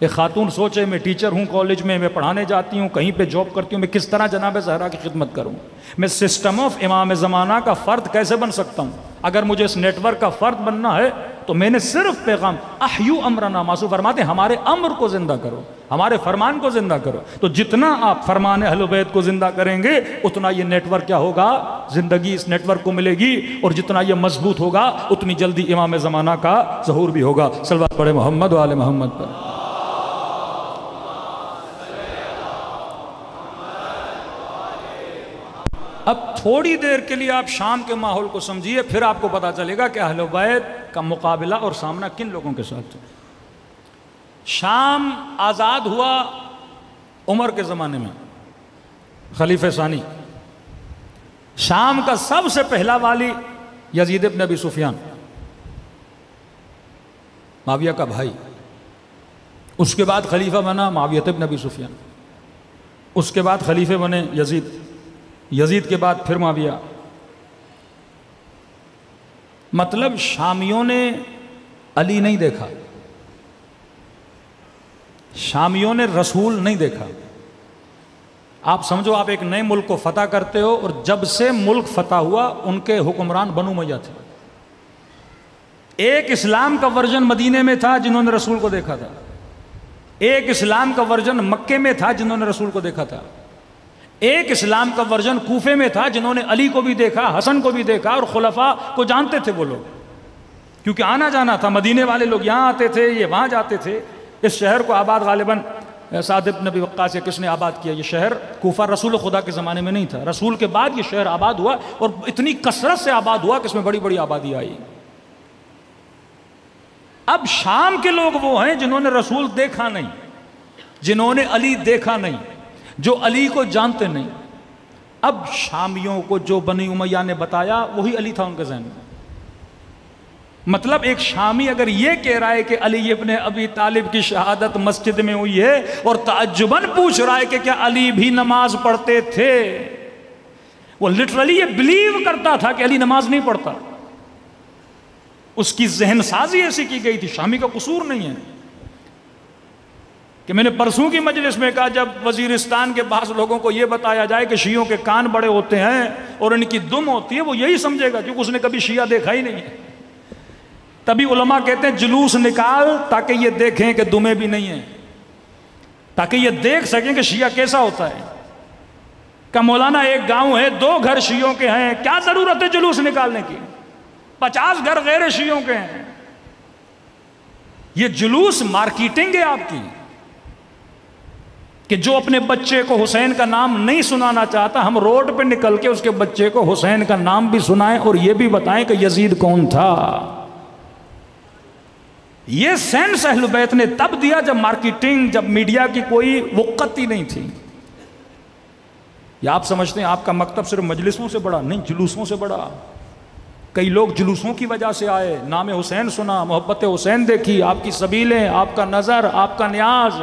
ایک خاتون سوچے، میں ٹیچر ہوں کالج میں پڑھانے جاتی ہوں، کہیں پہ جاب کرتی ہوں، میں کس طرح جناب زہرا کی خدمت کروں؟ میں سسٹم آف امام زمانہ کا فرد کیسے بن سکتا ہوں؟ اگر مجھے اس نیٹ ورک کا فرد بننا ہے تو میں نے صرف پیغام احیو امرنا، معصوم فرماتے ہیں ہمارے امر کو زندہ کرو، ہمارے فرمان کو زندہ کرو۔ تو جتنا آپ فرمان اہل بیت کو زندہ کریں گے اتنا یہ نیٹ ورک کیا ہوگا؟ زندگی اس نیٹ ورک کو ملے گی، اور جتنا یہ مضبوط ہوگا اتنی جلدی امام زمانہ کا ظہور بھی ہوگا۔ صلوات پڑھے محمد و آل محمد پر۔ اب تھوڑی دیر کے لیے آپ شام کے ماحول کو سمجھیے، پھر آپ کو پتا چلے گا کہ اہل بیت کا مقابلہ اور سامنا کن لوگوں کے ساتھ ہے۔ شام آزاد ہوا عمر کے زمانے میں، خلیفہ ثانی، شام کا سب سے پہلا والی یزید ابن ابی سفیان، معاویہ کا بھائی، اس کے بعد خلیفہ بنا معاویہ ابن ابی سفیان، اس کے بعد خلیفے بنے یزید، یزید کے بعد پھر معاویہ۔ مطلب شامیوں نے علی نہیں دیکھا، شامیوں نے رسول نہیں دیکھا۔ آپ سمجھو آپ ایک نئے ملک کو فتح کرتے ہو، اور جب سے ملک فتح ہوا ان کے حکمران بنو امیہ تھے۔ ایک اسلام کا ورژن مدینے میں تھا جنہوں نے رسول کو دیکھا تھا، ایک اسلام کا ورژن مکے میں تھا جنہوں نے رسول کو دیکھا تھا، ایک اسلام کا ورژن کوفے میں تھا جنہوں نے علی کو بھی دیکھا، حسن کو بھی دیکھا، اور خلفاء کو جانتے تھے وہ لوگ، کیونکہ آنا جانا تھا، مدینے والے لوگ یہاں آتے تھے، یہ وہاں جاتے تھے۔ اس شہر کو آباد غالباً سعد بن ابی وقاص یا کس نے آباد کیا؟ یہ شہر کوفہ رسول خدا کے زمانے میں نہیں تھا، رسول کے بعد یہ شہر آباد ہوا، اور اتنی کثرت سے آباد ہوا کہ اس میں بڑی بڑی آبادی آئی۔ اب شام کے لوگ وہ ہیں جنہوں نے رسول دیکھا نہیں، جنہوں نے علی دیکھا نہیں، جو علی کو جانتے نہیں۔ اب شامیوں کو جو بنی امیہ نے بتایا وہی علی تھا ان کے ذہن میں۔ مطلب ایک شامی اگر یہ کہہ رہا ہے کہ علی ابن ابی طالب کی شہادت مسجد میں ہوئی ہے، اور تعجباً پوچھ رہا ہے کہ کیا علی بھی نماز پڑھتے تھے، وہ لٹرلی یہ بلیو کرتا تھا کہ علی نماز نہیں پڑھتا، اس کی ذہن سازی ایسی کی گئی تھی۔ شامی کا قصور نہیں ہے کہ میں نے پرسوں کی مجلس میں کہا، جب وزیرستان کے بعض لوگوں کو یہ بتایا جائے کہ شیعوں کے کان بڑے ہوتے ہیں اور ان کی دم ہوتی ہے، وہ یہی سمجھے گا کیونکہ اس نے کبھی شیعہ دیکھا ہی نہیں ہے۔ تبھی علماء کہتے ہیں جلوس نکال تاکہ یہ دیکھیں کہ دمیں بھی نہیں ہیں، تاکہ یہ دیکھ سکیں کہ شیعہ کیسا ہوتا ہے۔ کہ مولانا ایک گاؤں ہے، 2 گھر شیعوں کے ہیں، کیا ضرورت ہے جلوس نکالنے کی؟ 50 گھر غیر شیعوں کے ہیں۔ یہ جلوس مارکیٹنگ ہے آپ کی، کہ جو اپنے بچے کو حسین کا نام نہیں سنانا چاہتا، ہم روڈ پہ نکل کے اس کے بچے کو حسین کا نام بھی سنائیں اور یہ بھی بتائیں کہ یزید کون تھا۔ یہ سینس اہل بیت نے تب دیا جب مارکیٹنگ، جب میڈیا کی کوئی وقت ہی نہیں تھی۔ یا آپ سمجھتے ہیں آپ کا مکتب صرف مجلسوں سے بڑا؟ نہیں، جلوسوں سے بڑا۔ کئی لوگ جلوسوں کی وجہ سے آئے، نام حسین سنا، محبت حسین دیکھی، آپ کی سبیلیں، آپ کا نظر، آپ کا نیاز۔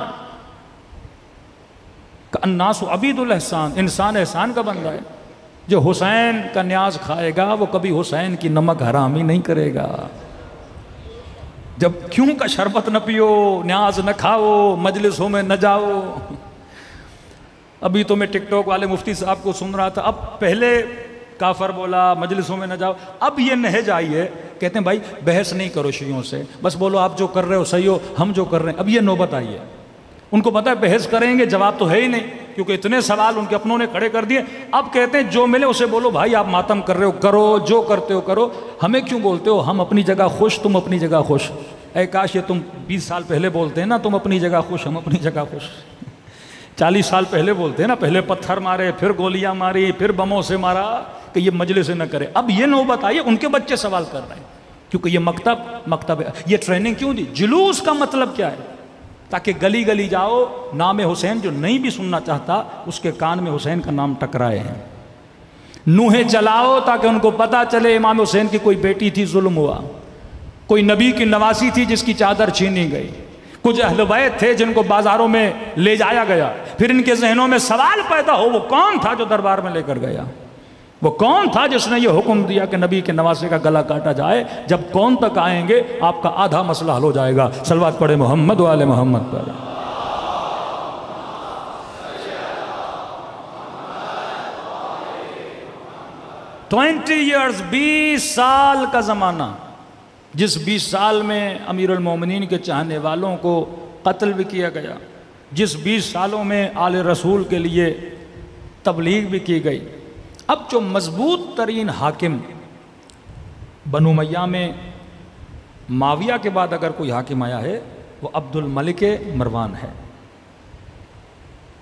الناس عبید الاحسان، انسان احسان کا بندہ ہے۔ جو حسین کا نیاز کھائے گا وہ کبھی حسین کی نمک حرامی نہیں کرے گا۔ جب کیوں کا شربت نہ پیو، نیاز نہ کھاؤ، مجلسوں میں نہ جاؤ۔ ابھی تو میں ٹک ٹاک والے مفتی صاحب کو سن رہا تھا، اب پہلے کافر بولا، مجلسوں میں نہ جاؤ، اب یہ نہج آئی ہے، کہتے ہیں بھائی بحث نہیں کرو شیعوں سے، بس بولو آپ جو کر رہے ہو صحیح ہو، ہم جو کر رہے ہیں۔ اب یہ نوبت آئی ہے، ان کو پتہ ہے بحث کریں گے جواب تو ہے ہی نہیں، کیونکہ اتنے سوال ان کے اپنوں نے کھڑے کر دیے۔ اب کہتے ہیں جو ملے اسے بولو بھائی آپ ماتم کر رہے ہو کرو، جو کرتے ہو کرو، ہمیں کیوں بولتے ہو؟ ہم اپنی جگہ خوش، تم اپنی جگہ خوش۔ اے کاش یہ تم 20 سال پہلے بولتے ہیں نا، تم اپنی جگہ خوش، ہم اپنی جگہ خوش۔ 40 سال پہلے بولتے ہیں نا، پہلے پتھر مارے، پھر گولیاں ماری، پھر بموں سے مارا کہ یہ مجلس نہ کرے۔ اب یہ نوبت آئی ہے، ان کے بچے سوال کر رہے ہیں، کیونکہ یہ مکتب ہے۔ یہ ٹریننگ کیوں دی؟ جلوس کا مطلب کیا ہے؟ تاکہ گلی گلی جاؤ، نام حسین جو نہیں بھی سننا چاہتا اس کے کان میں حسین کا نام ٹکرائے ہیں۔ نوحیں چلاؤ تاکہ ان کو پتہ چلے امام حسین کی کوئی بیٹی تھی، ظلم ہوا، کوئی نبی کی نواسی تھی جس کی چادر چھینی گئی، کچھ اہل بیت تھے جن کو بازاروں میں لے جایا گیا، پھر ان کے ذہنوں میں سوال پیدا ہو وہ کون تھا جو دربار میں لے کر گیا، وہ کون تھا جس نے یہ حکم دیا کہ نبی کے نواسے کا گلا کاٹا جائے۔ جب کون تک آئیں گے آپ کا آدھا مسئلہ حل ہو جائے گا۔ صلوات پڑھے محمد و آل محمد پر۔ 20 years، 20 سال کا زمانہ، جس 20 سال میں امیر المومنین کے چاہنے والوں کو قتل بھی کیا گیا، جس 20 سالوں میں آل رسول کے لیے تبلیغ بھی کی گئی۔ اب جو مضبوط ترین حاکم بنو امیہ میں معاویہ کے بعد اگر کوئی حاکم آیا ہے وہ عبد الملک مروان ہے،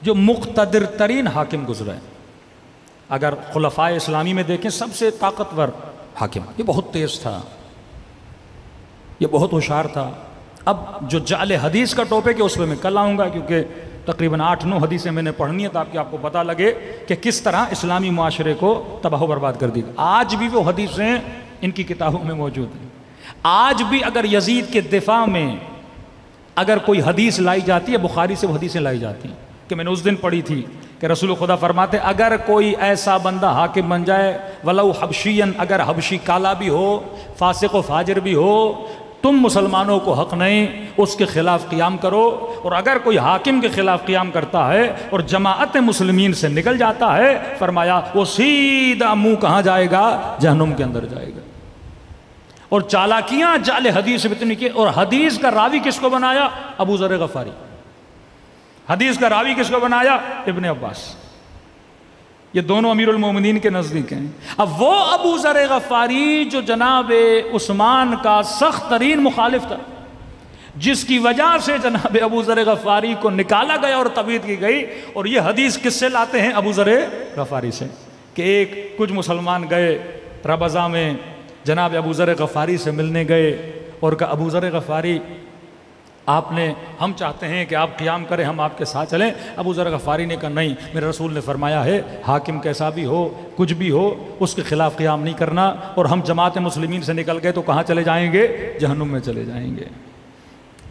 جو مقتدر ترین حاکم گزرا ہے۔ اگر خلفائے اسلامی میں دیکھیں سب سے طاقتور حاکم، یہ بہت تیز تھا، یہ بہت ہوشیار تھا۔ اب جو جعل حدیث کا ٹاپک ہے اس پہ میں کل آؤں گا، کیونکہ تقریباً 8-9 حدیثیں میں نے پڑھنی ہے تاکہ آپ کو پتہ لگے کہ کس طرح اسلامی معاشرے کو تباہ و برباد کر دی. آج بھی وہ حدیثیں ان کی کتابوں میں موجود ہیں. آج بھی اگر یزید کے دفاع میں اگر کوئی حدیث لائی جاتی ہے، بخاری سے وہ حدیثیں لائی جاتی ہیں کہ میں نے اس دن پڑھی تھی کہ رسول خدا فرماتے اگر کوئی ایسا بندہ حاکم بن جائے ولو حبشین، اگر حبشی کالا بھی ہو، فاسق و فاجر بھی ہو، تم مسلمانوں کو حق نہیں اس کے خلاف قیام کرو. اور اگر کوئی حاکم کے خلاف قیام کرتا ہے اور جماعت مسلمین سے نکل جاتا ہے، فرمایا وہ سیدھا منہ کہاں جائے گا؟ جہنم کے اندر جائے گا. اور چالاکیاں جعل حدیث اتنی کی. اور حدیث کا راوی کس کو بنایا؟ ابو ذر غفاری. حدیث کا راوی کس کو بنایا؟ ابن عباس. یہ دونوں امیر المومنین کے نزدیک ہیں. اب وہ ابو ذر غفاری جو جناب عثمان کا سخت ترین مخالف تھا، جس کی وجہ سے جناب ابو ذر غفاری کو نکالا گیا اور تبعید کی گئی. اور یہ حدیث کس سے لاتے ہیں؟ ابو ذر غفاری سے، کہ کچھ مسلمان گئے ربضہ میں جناب ابو ذر غفاری سے ملنے گئے اور کہا ابو ذر غفاری ہم چاہتے ہیں کہ آپ قیام کریں، ہم آپ کے ساتھ چلیں. ابو ذر غفاری نے کہا نہیں، میرے رسول نے فرمایا ہے حاکم کیسا بھی ہو، کچھ بھی ہو، اس کے خلاف قیام نہیں کرنا. اور ہم جماعت مسلمین سے نکل گئے تو کہاں چلے جائیں گے؟ جہنم میں چلے جائیں گے.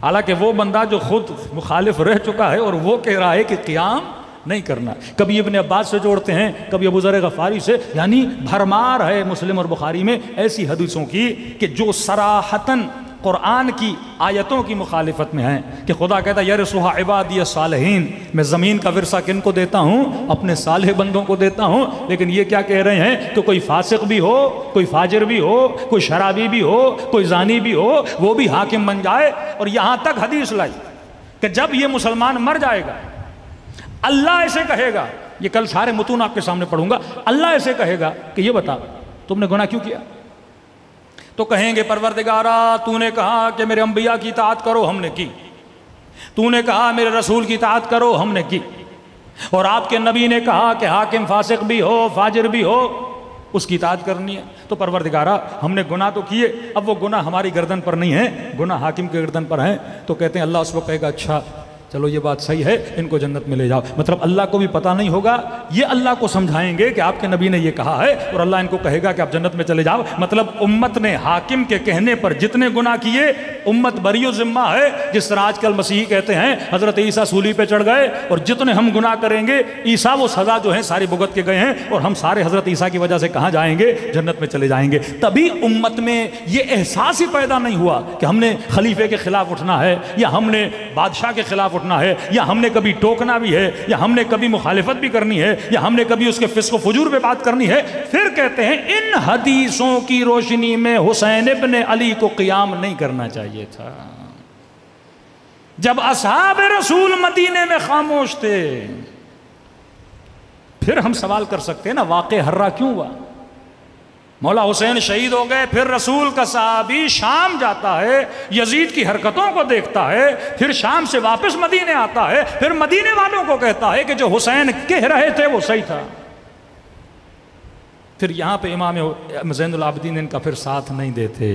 حالانکہ وہ بندہ جو خود مخالف رہ چکا ہے اور وہ کہہ رہا ہے کہ قیام نہیں کرنا. کبھی ابن عباس سے جوڑتے ہیں، کبھی ابو ذر غفاری سے. یعنی بھرمار ہے مسلم اور بخاری میں ایسی حدیثوں کی کہ جو صراحتاً قرآن کی آیتوں کی مخالفت میں ہیں. کہ خدا کہتا ہے یرثھا عبادی الصالحین، میں زمین کا ورثہ کن کو دیتا ہوں؟ اپنے صالح بندوں کو دیتا ہوں. لیکن یہ کیا کہہ رہے ہیں کہ کوئی فاسق بھی ہو، کوئی فاجر بھی ہو، کوئی شرابی بھی ہو، کوئی زانی بھی ہو، وہ بھی حاکم بن جائے. اور یہاں تک حدیث لائی کہ جب یہ مسلمان مر جائے گا اللہ ایسے کہے گا، یہ کل سارے متون آپ کے سامنے پڑھوں گا، اللہ ایسے کہے گا کہ یہ بتا تم نے گناہ کیوں کیا؟ تو کہیں گے پروردگارا تو نے کہا کہ میرے انبیاء کی اطاعت کرو، ہم نے کی. تو نے کہا میرے رسول کی اطاعت کرو، ہم نے کی. اور آپ کے نبی نے کہا کہ حاکم فاسق بھی ہو، فاجر بھی ہو، اس کی اطاعت کرنی ہے. تو پروردگارا ہم نے گناہ تو کیے، اب وہ گناہ ہماری گردن پر نہیں ہے، گناہ حاکم کے گردن پر ہیں. تو کہتے ہیں اللہ اس کو کہے گا اچھا چلو یہ بات صحیح ہے، ان کو جنت میں لے جاؤ. مطلب اللہ کو بھی پتہ نہیں ہوگا، یہ اللہ کو سمجھائیں گے کہ آپ کے نبی نے یہ کہا ہے اور اللہ ان کو کہے گا کہ آپ جنت میں چلے جاؤ. مطلب امت نے حاکم کے کہنے پر جتنے گناہ کیے امت بری و ذمہ ہے. جس طرح آج کل مسیحی کہتے ہیں حضرت عیسیٰ سولی پہ چڑھ گئے اور جتنے ہم گناہ کریں گے عیسیٰ وہ سزا جو ہے ساری بھگت کے گئے ہیں اور ہم سارے حضرت عیسیٰ کی وجہ سے کہاں جائیں گے؟ جنت میں چلے جائیں گے. تبھی امت میں یہ احساس ہی پیدا نہیں ہوا کہ ہم نے خلیفے کے خلاف اٹھنا ہے یا ہم نے بادشاہ کے خلاف اٹھنا ہے یا ہم نے کبھی ٹوکنا بھی ہے یا ہم نے کبھی مخالفت بھی کرنی ہے یا ہم نے کبھی اس کے فسق و فجور پہ بات کرنی ہے. پھر کہتے ہیں ان حدیثوں کی روشنی میں حسین ابن علی کو قیام نہیں کرنا چاہیے تھا. جب اصحاب رسول مدینے میں خاموش تھے پھر ہم سوال کر سکتے ہیں نا واقع ہررا کیوں ہوا؟ مولا حسین شہید ہو گئے، پھر رسول کا صحابی شام جاتا ہے، یزید کی حرکتوں کو دیکھتا ہے، پھر شام سے واپس مدینے آتا ہے، پھر مدینے والوں کو کہتا ہے کہ جو حسین کہہ رہے تھے وہ صحیح تھا. پھر یہاں پہ امام زین العابدین ان کا پھر ساتھ نہیں دیتے.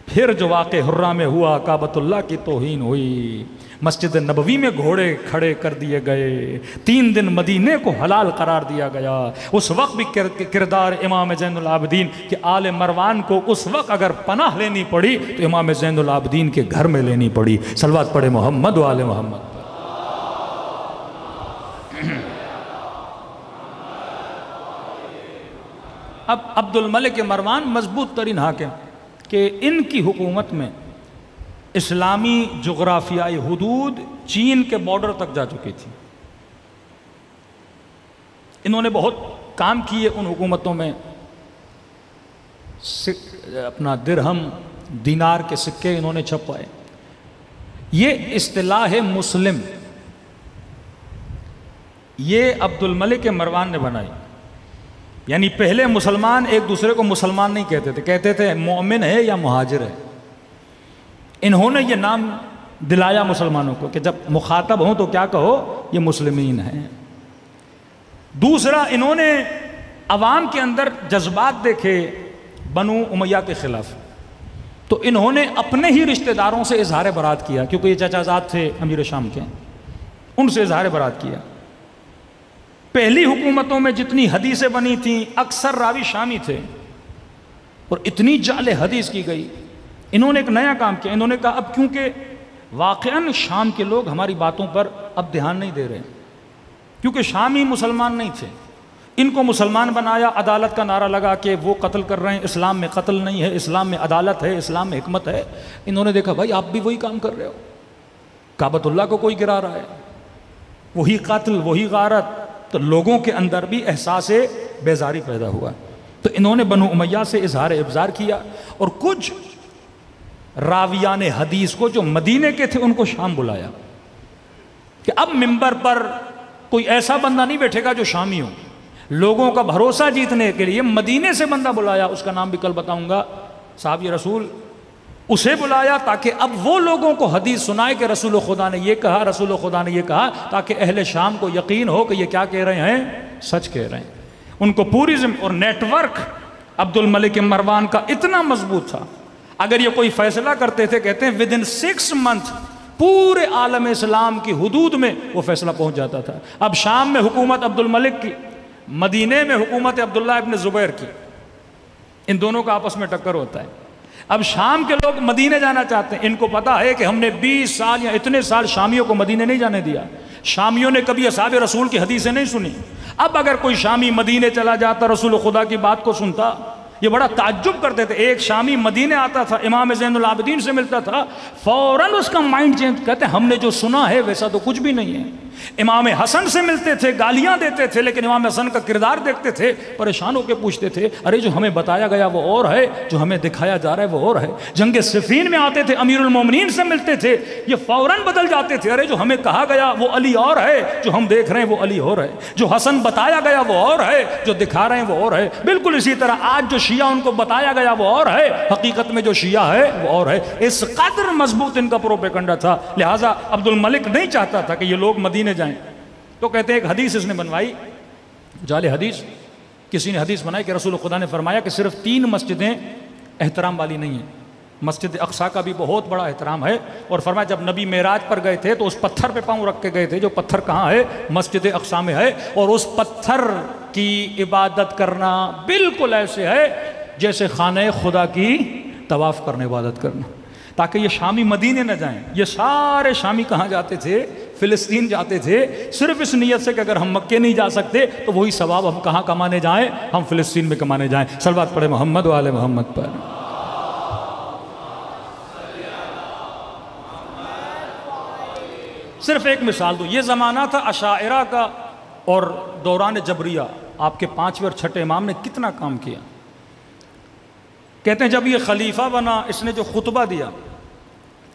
پھر جو واقع حرہ میں ہوا، کعبۃ اللہ کی توہین ہوئی، مسجد نبوی میں گھوڑے کھڑے کر دیے گئے، 3 دن مدینے کو حلال قرار دیا گیا. اس وقت بھی کردار امام زین العابدین کہ آل مروان کو اس وقت اگر پناہ لینی پڑی تو امام زین العابدین کے گھر میں لینی پڑی. صلوات پڑھے محمد و آل محمد. اب عبد الملک مروان مضبوط ترین حاکم کہ ان کی حکومت میں اسلامی جغرافیائی حدود چین کے بارڈر تک جا چکی تھی. انہوں نے بہت کام کیے ان حکومتوں میں، اپنا درہم دینار کے سکے انہوں نے چھپوائے. یہ اصطلاح مسلم یہ عبد الملک مروان نے بنائی. یعنی پہلے مسلمان ایک دوسرے کو مسلمان نہیں کہتے تھے، کہتے تھے مومن ہے یا مہاجر ہے. انہوں نے یہ نام دلایا مسلمانوں کو کہ جب مخاطب ہوں تو کیا کہو یہ مسلمین ہیں. دوسرا انہوں نے عوام کے اندر جذبات دیکھے بنو امیہ کے خلاف، تو انہوں نے اپنے ہی رشتہ داروں سے اظہار برات کیا کیونکہ یہ چچا زاد تھے امیر شام کے. ان سے اظہار برات کیا۔ پہلی حکومتوں میں جتنی حدیثیں بنی تھیں اکثر راوی شامی تھے، اور اتنی جعل حدیث کی گئی۔ انہوں نے ایک نیا کام کیا، انہوں نے کہا اب کیونکہ واقعاً شام کے لوگ ہماری باتوں پر اب دھیان نہیں دے رہے، کیونکہ شامی مسلمان نہیں تھے، ان کو مسلمان بنایا، عدالت کا نعرہ لگا کہ وہ قتل کر رہے ہیں، اسلام میں قتل نہیں ہے، اسلام میں عدالت ہے، اسلام میں حکمت ہے۔ انہوں نے دیکھا بھائی آپ بھی وہی کام کر رہے ہو، کعبۃ اللہ کو کوئی گرا رہا ہے، وہی قتل وہی غارت، تو لوگوں کے اندر بھی احساس بیزاری پیدا ہوا۔ تو انہوں نے بنو امیہ سے اظہار ابزار کیا، اور کچھ راویان حدیث کو جو مدینے کے تھے ان کو شام بلایا کہ اب منبر پر کوئی ایسا بندہ نہیں بیٹھے گا جو شامی ہو۔ لوگوں کا بھروسہ جیتنے کے لیے مدینے سے بندہ بلایا، اس کا نام بھی کل بتاؤں گا، صحابی رسول، اسے بلایا تاکہ اب وہ لوگوں کو حدیث سنائے کہ رسول خدا نے یہ کہا، رسول خدا نے یہ کہا، تاکہ اہل شام کو یقین ہو کہ یہ کیا کہہ رہے ہیں، سچ کہہ رہے ہیں۔ ان کو پوری اور نیٹ ورک عبد الملک مروان کا اتنا مضبوط تھا، اگر یہ کوئی فیصلہ کرتے تھے کہتے ہیں ودن 6 months پورے عالم اسلام کی حدود میں وہ فیصلہ پہنچ جاتا تھا۔ اب شام میں حکومت عبد الملک کی، مدینے میں حکومت عبداللہ ابن زبیر کی، ان دونوں کا آپس میں ٹکر ہوتا ہے۔ اب شام کے لوگ مدینے جانا چاہتے ہیں، ان کو پتا ہے کہ ہم نے 20 سال یا اتنے سال شامیوں کو مدینے نہیں جانے دیا، شامیوں نے کبھی اصحاب رسول کی حدیثیں نہیں سنی۔ اب اگر کوئی شامی مدینے چلا جاتا، رسول خدا کی بات کو سنتا، یہ بڑا تعجب کرتے تھے۔ ایک شامی مدینے آتا تھا، امام زین العابدین سے ملتا تھا، فوراً اس کا مائنڈ چینج، کہتے ہیں ہم نے جو سنا ہے ویسا تو کچھ بھی نہیں ہے۔ امام حسن سے ملتے تھے، گالیاں دیتے تھے، لیکن امام حسن کا کردار دیکھتے تھے، پریشان ہو کے پوچھتے تھے ارے جو ہمیں بتایا گیا وہ اور ہے، جو ہمیں دکھایا جا رہا ہے وہ اور ہے۔ جنگ صفین میں آتے تھے، امیر المومنین سے ملتے تھے، یہ فوراً بدل جاتے تھے، ارے جو ہمیں کہا گیا وہ علی اور ہے، جو ہم دیکھ رہے ہیں وہ علی اور ہے، جو حسن بتایا گیا وہ اور ہے، جو دکھا رہے ہیں وہ اور ہے۔ بالکل اسی طرح آج جو شیعہ ان کو بتایا گیا وہ اور ہے، حقیقت میں جو شیعہ ہے وہ اور ہے۔ اس قدر مضبوط ان کا پروپیگنڈا تھا، لہٰذا عبد الملک نہیں چاہتا تھا کہ یہ لوگ مدینے جائیں۔ تو کہتے ہیں ایک حدیث اس نے بنوائی، جعلی حدیث، کسی نے حدیث بنائی کہ رسول خدا نے فرمایا کہ صرف 3 مسجدیں احترام والی نہیں ہیں، مسجد اقصیٰ کا بھی بہت بڑا احترام ہے، اور فرمایا جب نبی معراج پر گئے تھے تو اس پتھر پہ پاؤں رکھ کے گئے تھے، جو پتھر کہاں ہے، مسجد اقصیٰ میں ہے، اور اس پتھر کی عبادت کرنا بالکل ایسے ہے جیسے خانہ خدا کی طواف کرنے عبادت کرنا، تاکہ یہ شامی مدینے نہ جائیں۔ یہ سارے شامی کہاں جاتے تھے؟ فلسطین جاتے تھے، صرف اس نیت سے کہ اگر ہم مکے نہیں جا سکتے تو وہی ثواب ہم کہاں کمانے جائیں، ہم فلسطین میں کمانے جائیں۔ صلوات پڑھے محمد و آل محمد پر۔ صرف ایک مثال دوں، یہ زمانہ تھا اشاعرہ کا اور دوران جبریہ، آپ کے 5ویں اور 6ٹھے امام نے کتنا کام کیا۔ کہتے ہیں جب یہ خلیفہ بنا، اس نے جو خطبہ دیا،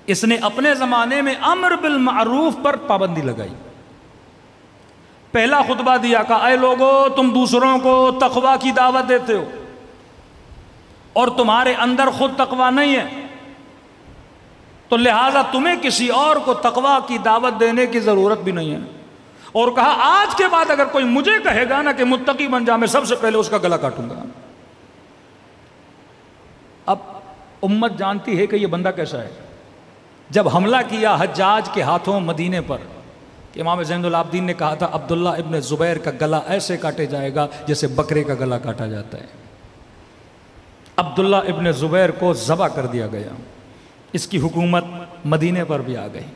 اس نے اپنے زمانے میں امر بالمعروف پر پابندی لگائی۔ پہلا خطبہ دیا کہ اے لوگو، تم دوسروں کو تقوی کی دعوت دیتے ہو اور تمہارے اندر خود تقوی نہیں ہے، تو لہٰذا تمہیں کسی اور کو تقوی کی دعوت دینے کی ضرورت بھی نہیں ہے۔ اور کہا آج کے بعد اگر کوئی مجھے کہے گا نا کہ متقی بن جا، میں سب سے پہلے اس کا گلا کاٹوں گا۔ اب امت جانتی ہے کہ یہ بندہ کیسا ہے۔ جب حملہ کیا حجاج کے ہاتھوں مدینے پر، کہ امام زین العابدین نے کہا تھا عبداللہ ابن زبیر کا گلا ایسے کاٹے جائے گا جیسے بکرے کا گلا کاٹا جاتا ہے۔ عبداللہ ابن زبیر کو ذبح کر دیا گیا، اس کی حکومت مدینے پر بھی آ گئی۔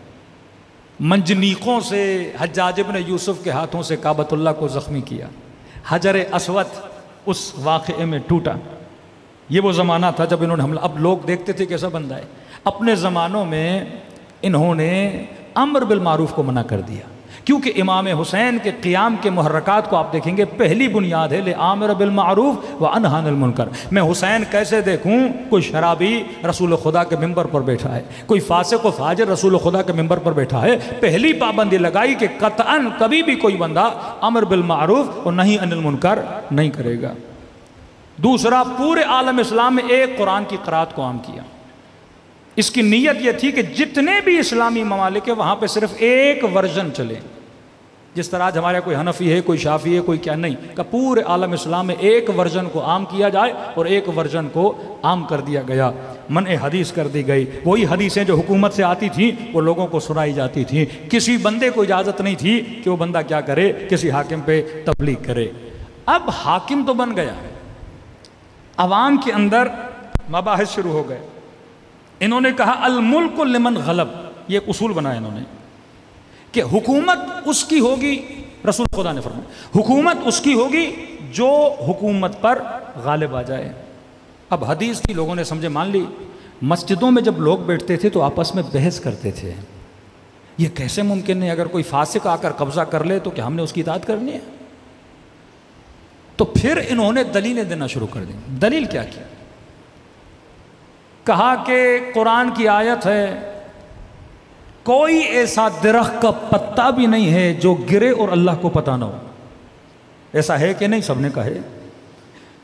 منجنیقوں سے حجاج ابن یوسف کے ہاتھوں سے کعبۃ اللہ کو زخمی کیا، حجر اسود اس واقعے میں ٹوٹا۔ یہ وہ زمانہ تھا جب انہوں نے حملہ، اب لوگ دیکھتے تھے کیسا بندہ ہے۔ اپنے زمانوں میں انہوں نے امر بالمعروف کو منع کر دیا، کیونکہ امام حسین کے قیام کے محرکات کو آپ دیکھیں گے، پہلی بنیاد ہے لِآمِرَ بِالْمَعْرُوفِ وَأَنْهَى عَنِ الْمُنْكَرِ۔ میں حسین کیسے دیکھوں؟ کوئی شرابی رسول خدا کے ممبر پر بیٹھا ہے، کوئی فاسق و فاجر رسول خدا کے ممبر پر بیٹھا ہے، پہلی پابندی لگائی کہ قطعاً کبھی بھی کوئی بندہ امر بالمعروف اور نہی عن المنکر نہیں کرے گا۔ دوسرا، پورے عالم اسلام میں ایک قرآن کی قرات کو عام کیا۔ اس کی نیت یہ تھی کہ جتنے بھی اسلامی ممالک ہیں وہاں پہ صرف ایک ورژن چلے، جس طرح آج ہمارے کوئی حنفی ہے، کوئی شافی ہے، کوئی کیا نہیں، کہ پورے عالم اسلام میں ایک ورژن کو عام کیا جائے اور ایک ورژن کو عام کر دیا گیا، منع حدیث کر دی گئی۔ وہی حدیثیں جو حکومت سے آتی تھیں وہ لوگوں کو سنائی جاتی تھیں، کسی بندے کو اجازت نہیں تھی کہ وہ بندہ کیا کرے، کسی حاکم پہ تبلیغ کرے۔ اب حاکم تو بن گیا، عوام کے اندر مباحث شروع ہو گئے۔ انہوں نے کہا الملک لمن غلب، یہ ایک اصول بنایا انہوں نے کہ حکومت اس کی ہوگی، رسول خدا نے فرمایا حکومت اس کی ہوگی جو حکومت پر غالب آ جائے۔ اب حدیث کی لوگوں نے سمجھے مان لی، مسجدوں میں جب لوگ بیٹھتے تھے تو آپس میں بحث کرتے تھے، یہ کیسے ممکن ہے، اگر کوئی فاسق آ کر قبضہ کر لے تو کیا ہم نے اس کی اطاعت کرنی ہے؟ تو پھر انہوں نے دلیلیں دینا شروع کر دی۔ دلیل کیا کی؟ کہا کہ قرآن کی آیت ہے کوئی ایسا درخت کا پتا بھی نہیں ہے جو گرے اور اللہ کو پتہ نہ ہو۔ ایسا ہے کہ نہیں؟ سب نے کہا ہے۔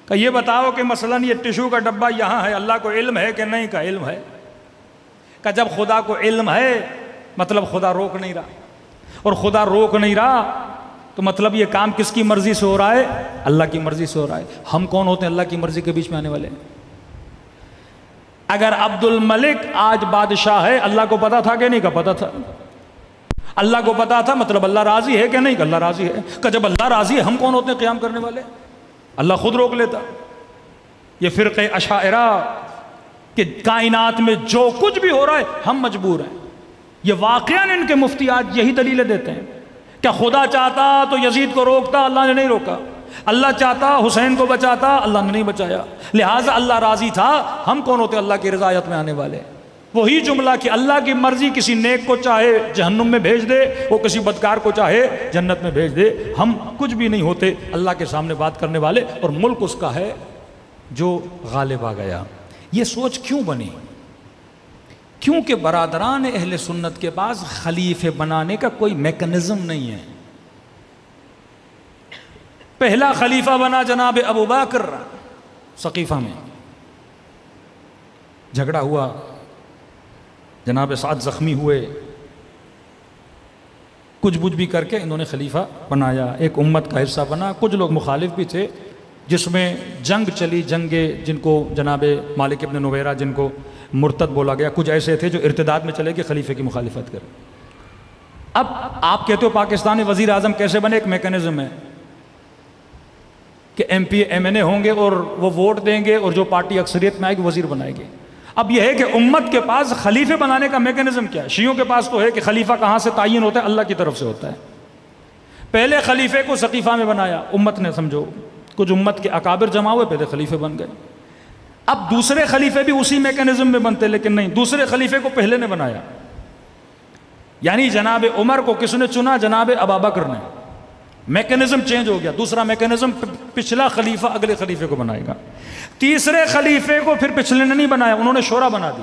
کہ یہ بتاؤ کہ مثلا یہ ٹشو کا ڈبہ یہاں ہے، اللہ کو علم ہے کہ نہیں؟ کا علم ہے۔ کہ جب خدا کو علم ہے مطلب خدا روک نہیں رہا، اور خدا روک نہیں رہا تو مطلب یہ کام کس کی مرضی سے ہو رہا ہے؟ اللہ کی مرضی سے ہو رہا ہے۔ ہم کون ہوتے ہیں اللہ کی مرضی کے بیچ میں آنے والے؟ اگر عبد الملک آج بادشاہ ہے، اللہ کو پتا تھا کہ نہیں؟ کا پتا تھا۔ اللہ کو پتا تھا مطلب اللہ راضی ہے کہ نہیں؟ کہ اللہ راضی ہے۔ کہ جب اللہ راضی ہے ہم کون ہوتے ہیں قیام کرنے والے؟ اللہ خود روک لیتا۔ یہ فرقہ اشاعرہ کہ کائنات میں جو کچھ بھی ہو رہا ہے ہم مجبور ہیں، یہ واقعاً ان کے مفتی آج یہی دلیلیں دیتے ہیں۔ کیا خدا چاہتا تو یزید کو روکتا؟ اللہ نے نہیں روکا۔ اللہ چاہتا حسین کو بچاتا؟ اللہ نے نہیں بچایا۔ لہٰذا اللہ راضی تھا، ہم کون ہوتے اللہ کی رضایت میں آنے والے؟ وہی جملہ کہ اللہ کی مرضی کسی نیک کو چاہے جہنم میں بھیج دے، وہ کسی بدکار کو چاہے جنت میں بھیج دے۔ ہم کچھ بھی نہیں ہوتے اللہ کے سامنے بات کرنے والے، اور ملک اس کا ہے جو غالب آ گیا۔ یہ سوچ کیوں بنی؟ کیونکہ برادران اہل سنت کے پاس خلیفے بنانے کا کوئی میکنزم نہیں ہے۔ پہلا خلیفہ بنا جناب ابو بکر، سقیفہ میں جھگڑا ہوا، جناب سعد زخمی ہوئے، کچھ بجھ بھی کر کے انہوں نے خلیفہ بنایا، ایک امت کا حصہ بنا۔ کچھ لوگ مخالف بھی تھے، جس میں جنگ چلی، جنگیں جن کو جناب مالک ابن نویرہ جن کو مرتد بولا گیا، کچھ ایسے تھے جو ارتداد میں چلے کہ خلیفے کی مخالفت کرے۔ اب آپ کہتے ہو پاکستان میں وزیر اعظم کیسے بنے؟ ایک میکنزم ہے کہ ایم پی ایم این اے ہوں گے اور وہ ووٹ دیں گے اور جو پارٹی اکثریت میں آئے گی وزیر بنائے گی۔ اب یہ ہے کہ امت کے پاس خلیفے بنانے کا میکنزم کیا ہے؟ شیعوں کے پاس تو ہے کہ خلیفہ کہاں سے تعین ہوتا ہے؟ اللہ کی طرف سے ہوتا ہے۔ پہلے خلیفے کو سقیفہ میں بنایا امت نے، سمجھو کچھ امت کے اکابر جمع ہوئے، پہلے خلیفے بن گئے۔ اب دوسرے خلیفے بھی اسی میکنزم میں بنتے، لیکن نہیں، دوسرے خلیفے کو پہلے نے بنایا، یعنی جناب عمر کو کس نے چنا؟ جناب ابوبکر نے۔ میکنزم چینج ہو گیا، دوسرا میکنزم پچھلا خلیفہ اگلے خلیفے کو بنائے گا۔ تیسرے خلیفے کو پھر پچھلے نے نہیں بنایا، انہوں نے شورا بنا دی،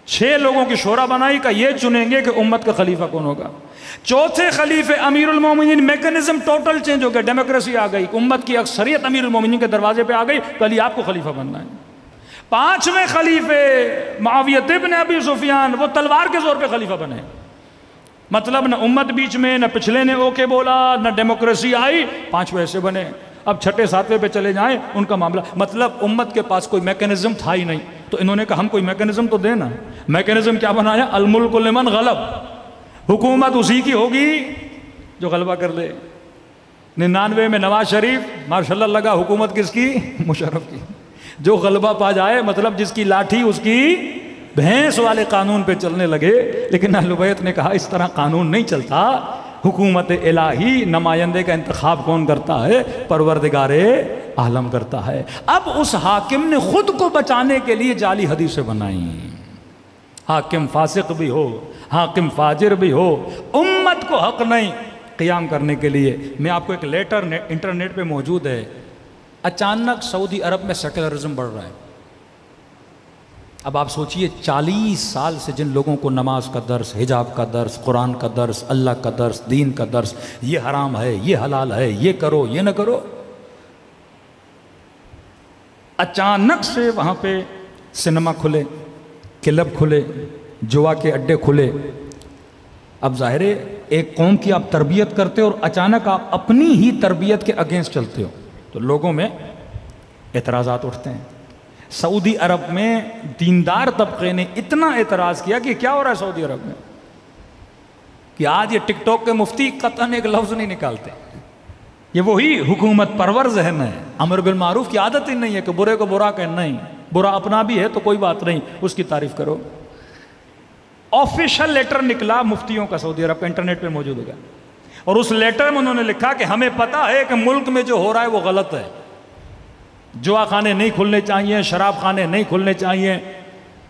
6 لوگوں کی شورا بنائی کہ یہ چنیں گے کہ امت کا خلیفہ کون ہوگا۔ چوتھے خلیفے امیر المومنین، میکنزم ٹوٹل چینج ہو گیا، ڈیموکریسی آ گئی، امت کی اکثریت امیر المومنین کے دروازے پہ آ گئی، کل آپ کو خلیفہ بننا ہے۔ 5ویں خلیفے معاویہ ابن ابی سفیان، وہ تلوار کے زور پہ خلیفہ بنے، مطلب نہ امت بیچ میں، نہ پچھلے نے اوکے بولا، نہ ڈیموکریسی آئی، 5ویں ایسے بنے۔ اب 6 7ویں پہ چلے جائیں ان کا معاملہ، مطلب امت کے پاس کوئی میکنزم تھا ہی نہیں۔ تو انہوں نے کہا ہم کوئی میکنزم تو دینا۔ میکنزم کیا بنایا؟ الملک لمن غلب، حکومت اسی کی ہوگی جو غلبہ کر لے۔ 99 میں نواز شریف ماشاءاللہ لگا، حکومت کس کی؟ مشرف کی۔ جو غلبہ پا جائے، مطلب جس کی لاٹھی اس کی بھینس والے قانون پہ چلنے لگے۔ لیکن اہل بیت نے کہا اس طرح قانون نہیں چلتا، حکومت الہی نمائندے کا انتخاب کون کرتا ہے؟ پروردگار عالم کرتا ہے۔ اب اس حاکم نے خود کو بچانے کے لیے جعلی حدیثیں بنائیں، حاکم فاسق بھی ہو، حاکم فاجر بھی ہو، امت کو حق نہیں قیام کرنے کے لیے۔ میں آپ کو ایک لیٹر انٹرنیٹ پہ موجود ہے، اچانک سعودی عرب میں سیکولرزم بڑھ رہا ہے۔ اب آپ سوچئے 40 سال سے جن لوگوں کو نماز کا درس، حجاب کا درس، قرآن کا درس، اللہ کا درس، دین کا درس، یہ حرام ہے، یہ حلال ہے، یہ کرو، یہ نہ کرو، اچانک سے وہاں پہ سنیما کھلے، کلب کھلے، جوا کے اڈے کھلے۔ اب ظاہر ہے ایک قوم کی آپ تربیت کرتے ہو اور اچانک آپ اپنی ہی تربیت کے اگینسٹ چلتے ہو تو لوگوں میں اعتراضات اٹھتے ہیں۔ سعودی عرب میں دیندار طبقے نے اتنا اعتراض کیا کہ کیا ہو رہا ہے سعودی عرب میں کہ آج یہ ٹک ٹاک کے مفتی قطعاً ایک لفظ نہیں نکالتے۔ یہ وہی حکومت پرور ذہن ہے، امر بالمعروف کی عادت ہی نہیں ہے کہ برے کو برا کہنا، نہیں، برا اپنا بھی ہے تو کوئی بات نہیں، اس کی تعریف کرو۔ آفیشل لیٹر نکلا مفتیوں کا سعودی عرب کا، انٹرنیٹ پہ موجود ہوگا، اور اس لیٹر میں انہوں نے لکھا کہ ہمیں پتا ہے کہ ملک میں جو ہو رہا ہے وہ غلط ہے، جوا خانے نہیں کھلنے چاہیے، شراب خانے نہیں کھلنے چاہیے،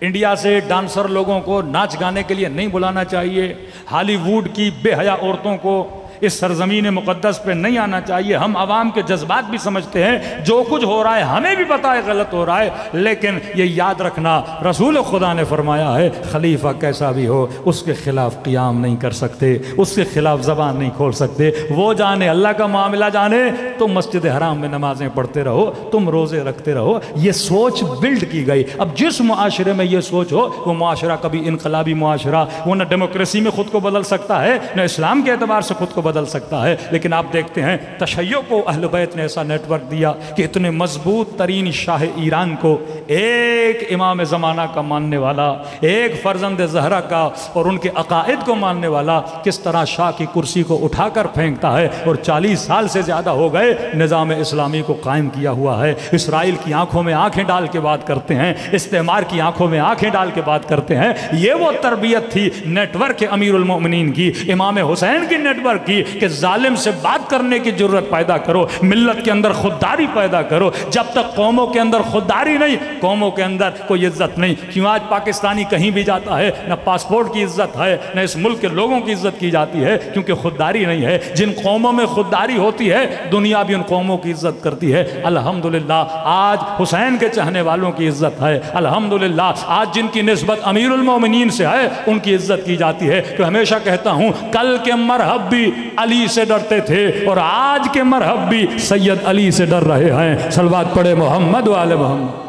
انڈیا سے ڈانسر لوگوں کو ناچ گانے کے لیے نہیں بلانا چاہیے، ہالی ووڈ کی بے حیا عورتوں کو اس سرزمین مقدس پہ نہیں آنا چاہیے۔ ہم عوام کے جذبات بھی سمجھتے ہیں، جو کچھ ہو رہا ہے ہمیں بھی پتا ہے غلط ہو رہا ہے، لیکن یہ یاد رکھنا رسول خدا نے فرمایا ہے خلیفہ کیسا بھی ہو اس کے خلاف قیام نہیں کر سکتے، اس کے خلاف زبان نہیں کھول سکتے، وہ جانے اللہ کا معاملہ جانے، تم مسجد حرام میں نمازیں پڑھتے رہو، تم روزے رکھتے رہو۔ یہ سوچ بلڈ کی گئی۔ اب جس معاشرے میں یہ سوچ ہو وہ معاشرہ کبھی انقلابی معاشرہ، وہ نہ ڈیموکریسی میں خود کو بدل سکتا ہے نہ اسلام کے اعتبار سے خود کو بدل سکتا ہے، لیکن آپ دیکھتے ہیں تشیع کو اہل بیت نے ایسا نیٹ ورک دیا کہ اتنے مضبوط ترین شاہ ایران کو ایک امام زمانہ کا ماننے والا، ایک فرزند زہرا کا اور ان کے عقائد کو ماننے والا کس طرح شاہ کی کرسی کو اٹھا کر پھینکتا ہے، اور 40 سال سے زیادہ ہو گئے نظام اسلامی کو قائم کیا ہوا ہے۔ اسرائیل کی آنکھوں میں آنکھیں ڈال کے بات کرتے ہیں، استعمار کی آنکھوں میں آنکھیں ڈال کے بات کرتے ہیں۔ یہ وہ تربیت تھی نیٹ ورک امیر المؤمنین کی، امام حسین کی نیٹ ورک کی کہ ظالم سے بات کرنے کی جرت پیدا کرو، ملت کے اندر خودداری پیدا کرو۔ جب تک قوموں کے اندر خودداری نہیں، قوموں کے اندر کوئی عزت نہیں۔ کیوں آج پاکستانی کہیں بھی جاتا ہے نہ پاسپورٹ کی عزت ہے نہ اس ملک کے لوگوں کی عزت کی جاتی ہے، کیونکہ خودداری نہیں ہے۔ جن قوموں میں خودداری ہوتی ہے دنیا بھی ان قوموں کی عزت کرتی ہے۔ الحمدللہ آج حسین کے چاہنے والوں کی عزت ہے، الحمدللہ آج جن کی نسبت امیر المومنین سے ہے ان کی عزت کی جاتی ہے۔ کہ ہمیشہ کہتا ہوں کل کے مرحب بھی علی سے ڈرتے تھے اور آج کے مرحب بھی سید علی سے ڈر رہے ہیں۔ صلوات پڑھے محمد و آل محمد۔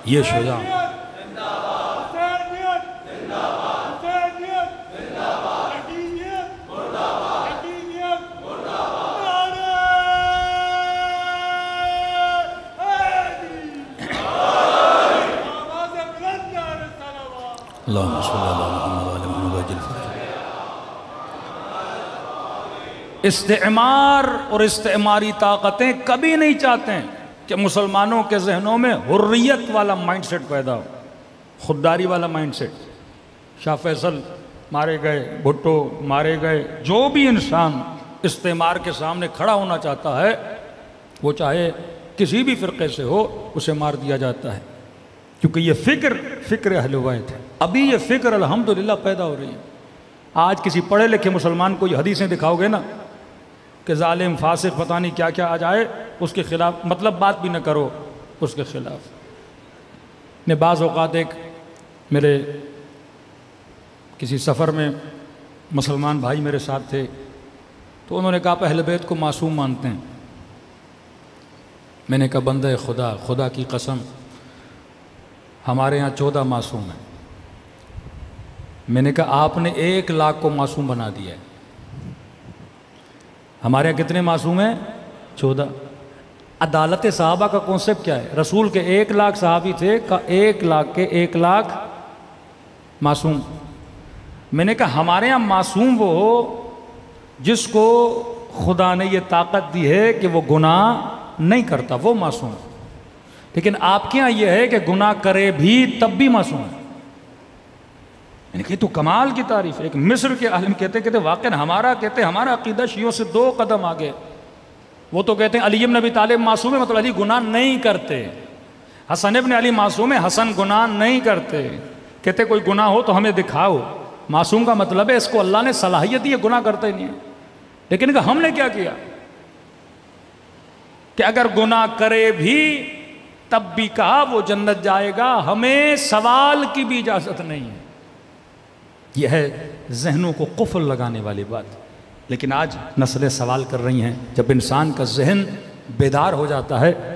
یہ شجاع اللہم صلی اللہ علیہ محمد استعمار اور استعماری طاقتیں کبھی نہیں چاہتے ہیں کہ مسلمانوں کے ذہنوں میں حریت والا مائنڈ سیٹ پیدا ہو، خودداری والا مائنڈ سیٹ۔ شاہ فیصل مارے گئے، بھٹو مارے گئے، جو بھی انسان استعمار کے سامنے کھڑا ہونا چاہتا ہے وہ چاہے کسی بھی فرقے سے ہو اسے مار دیا جاتا ہے، کیونکہ یہ فکر اہل بیت ہے۔ ابھی یہ فکر الحمدللہ پیدا ہو رہی ہے۔ آج کسی پڑھے لکھے مسلمان کو یہ حدیثیں دکھاؤ گے نا کہ ظالم فاسق پتہ نہیں کیا کیا آ جائے، اس کے خلاف مطلب بات بھی نہ کرو اس کے خلاف۔ میں بعض اوقات ایک میرے کسی سفر میں مسلمان بھائی میرے ساتھ تھے تو انہوں نے کہا آپ اہل بیت کو معصوم مانتے ہیں؟ میں نے کہا بندہ خدا کی قسم ہمارے ہاں 14 معصوم ہیں۔ میں نے کہا آپ نے 1 لاکھ کو معصوم بنا دیا ہے۔ ہمارے یہاں کتنے معصوم ہیں؟ 14۔ عدالت صحابہ کا کانسیپٹ کیا ہے؟ رسول کے 1 لاکھ صحابی تھے، کا 1 لاکھ کے 1 لاکھ معصوم۔ میں نے کہا ہمارے ہاں معصوم وہ ہو جس کو خدا نے یہ طاقت دی ہے کہ وہ گناہ نہیں کرتا، وہ معصوم۔ لیکن آپ کے ہاں یہ ہے کہ گناہ کرے بھی تب بھی معصوم ہے۔ میں نے کہا تو کمال کی تعریف ہے۔ ایک مصر کے عالم کہتے واقعاً ہمارا عقیدہ شیعوں سے 2 قدم آگے۔ وہ تو کہتے ہیں علی بن ابی طالب معصوم ہے، مطلب علی گناہ نہیں کرتے۔ حسن ابن علی معصوم ہے، حسن گناہ نہیں کرتے۔ کہتے کوئی گناہ ہو تو ہمیں دکھاؤ۔ معصوم کا مطلب ہے اس کو اللہ نے صلاحیت دی ہے، گناہ کرتا ہی نہیں ہے۔ لیکن ہم نے کیا کیا کہ اگر گناہ کرے بھی تب بھی کہا وہ جنت جائے گا، ہمیں سوال کی بھی اجازت نہیں ہے۔ یہ ہے ذہنوں کو قفل لگانے والی بات۔ لیکن آج نسلیں سوال کر رہی ہیں۔ جب انسان کا ذہن بیدار ہو جاتا ہے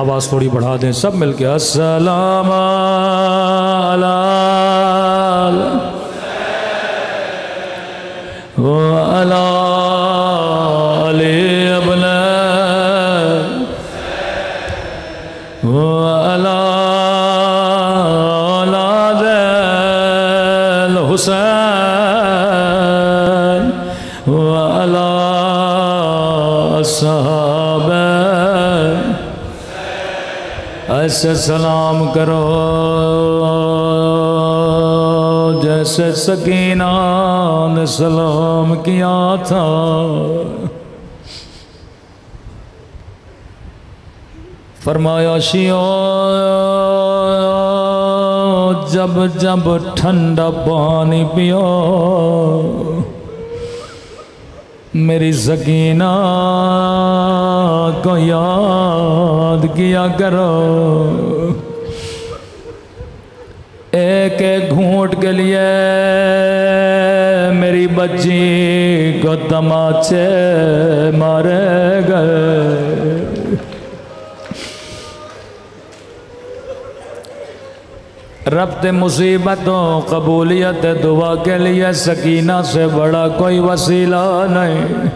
آواز تھوڑی بڑھا دیں سب مل کے السلام علی وعلی ابن وعلی اولاد الحسین وعلی اصحاب ایسے سلام کرو جیسے سکینہ نے سلام کیا تھا. فرمایا شیعو جب جب ٹھنڈا پانی پیو میری سکینہ کو یاد کیا کرو. ایک ایک گھونٹ کے لیے میری بچی کو تماچے مارے گئے. ربط مصیبتوں قبولیت دعا کے لیے سکینہ سے بڑا کوئی وسیلہ نہیں.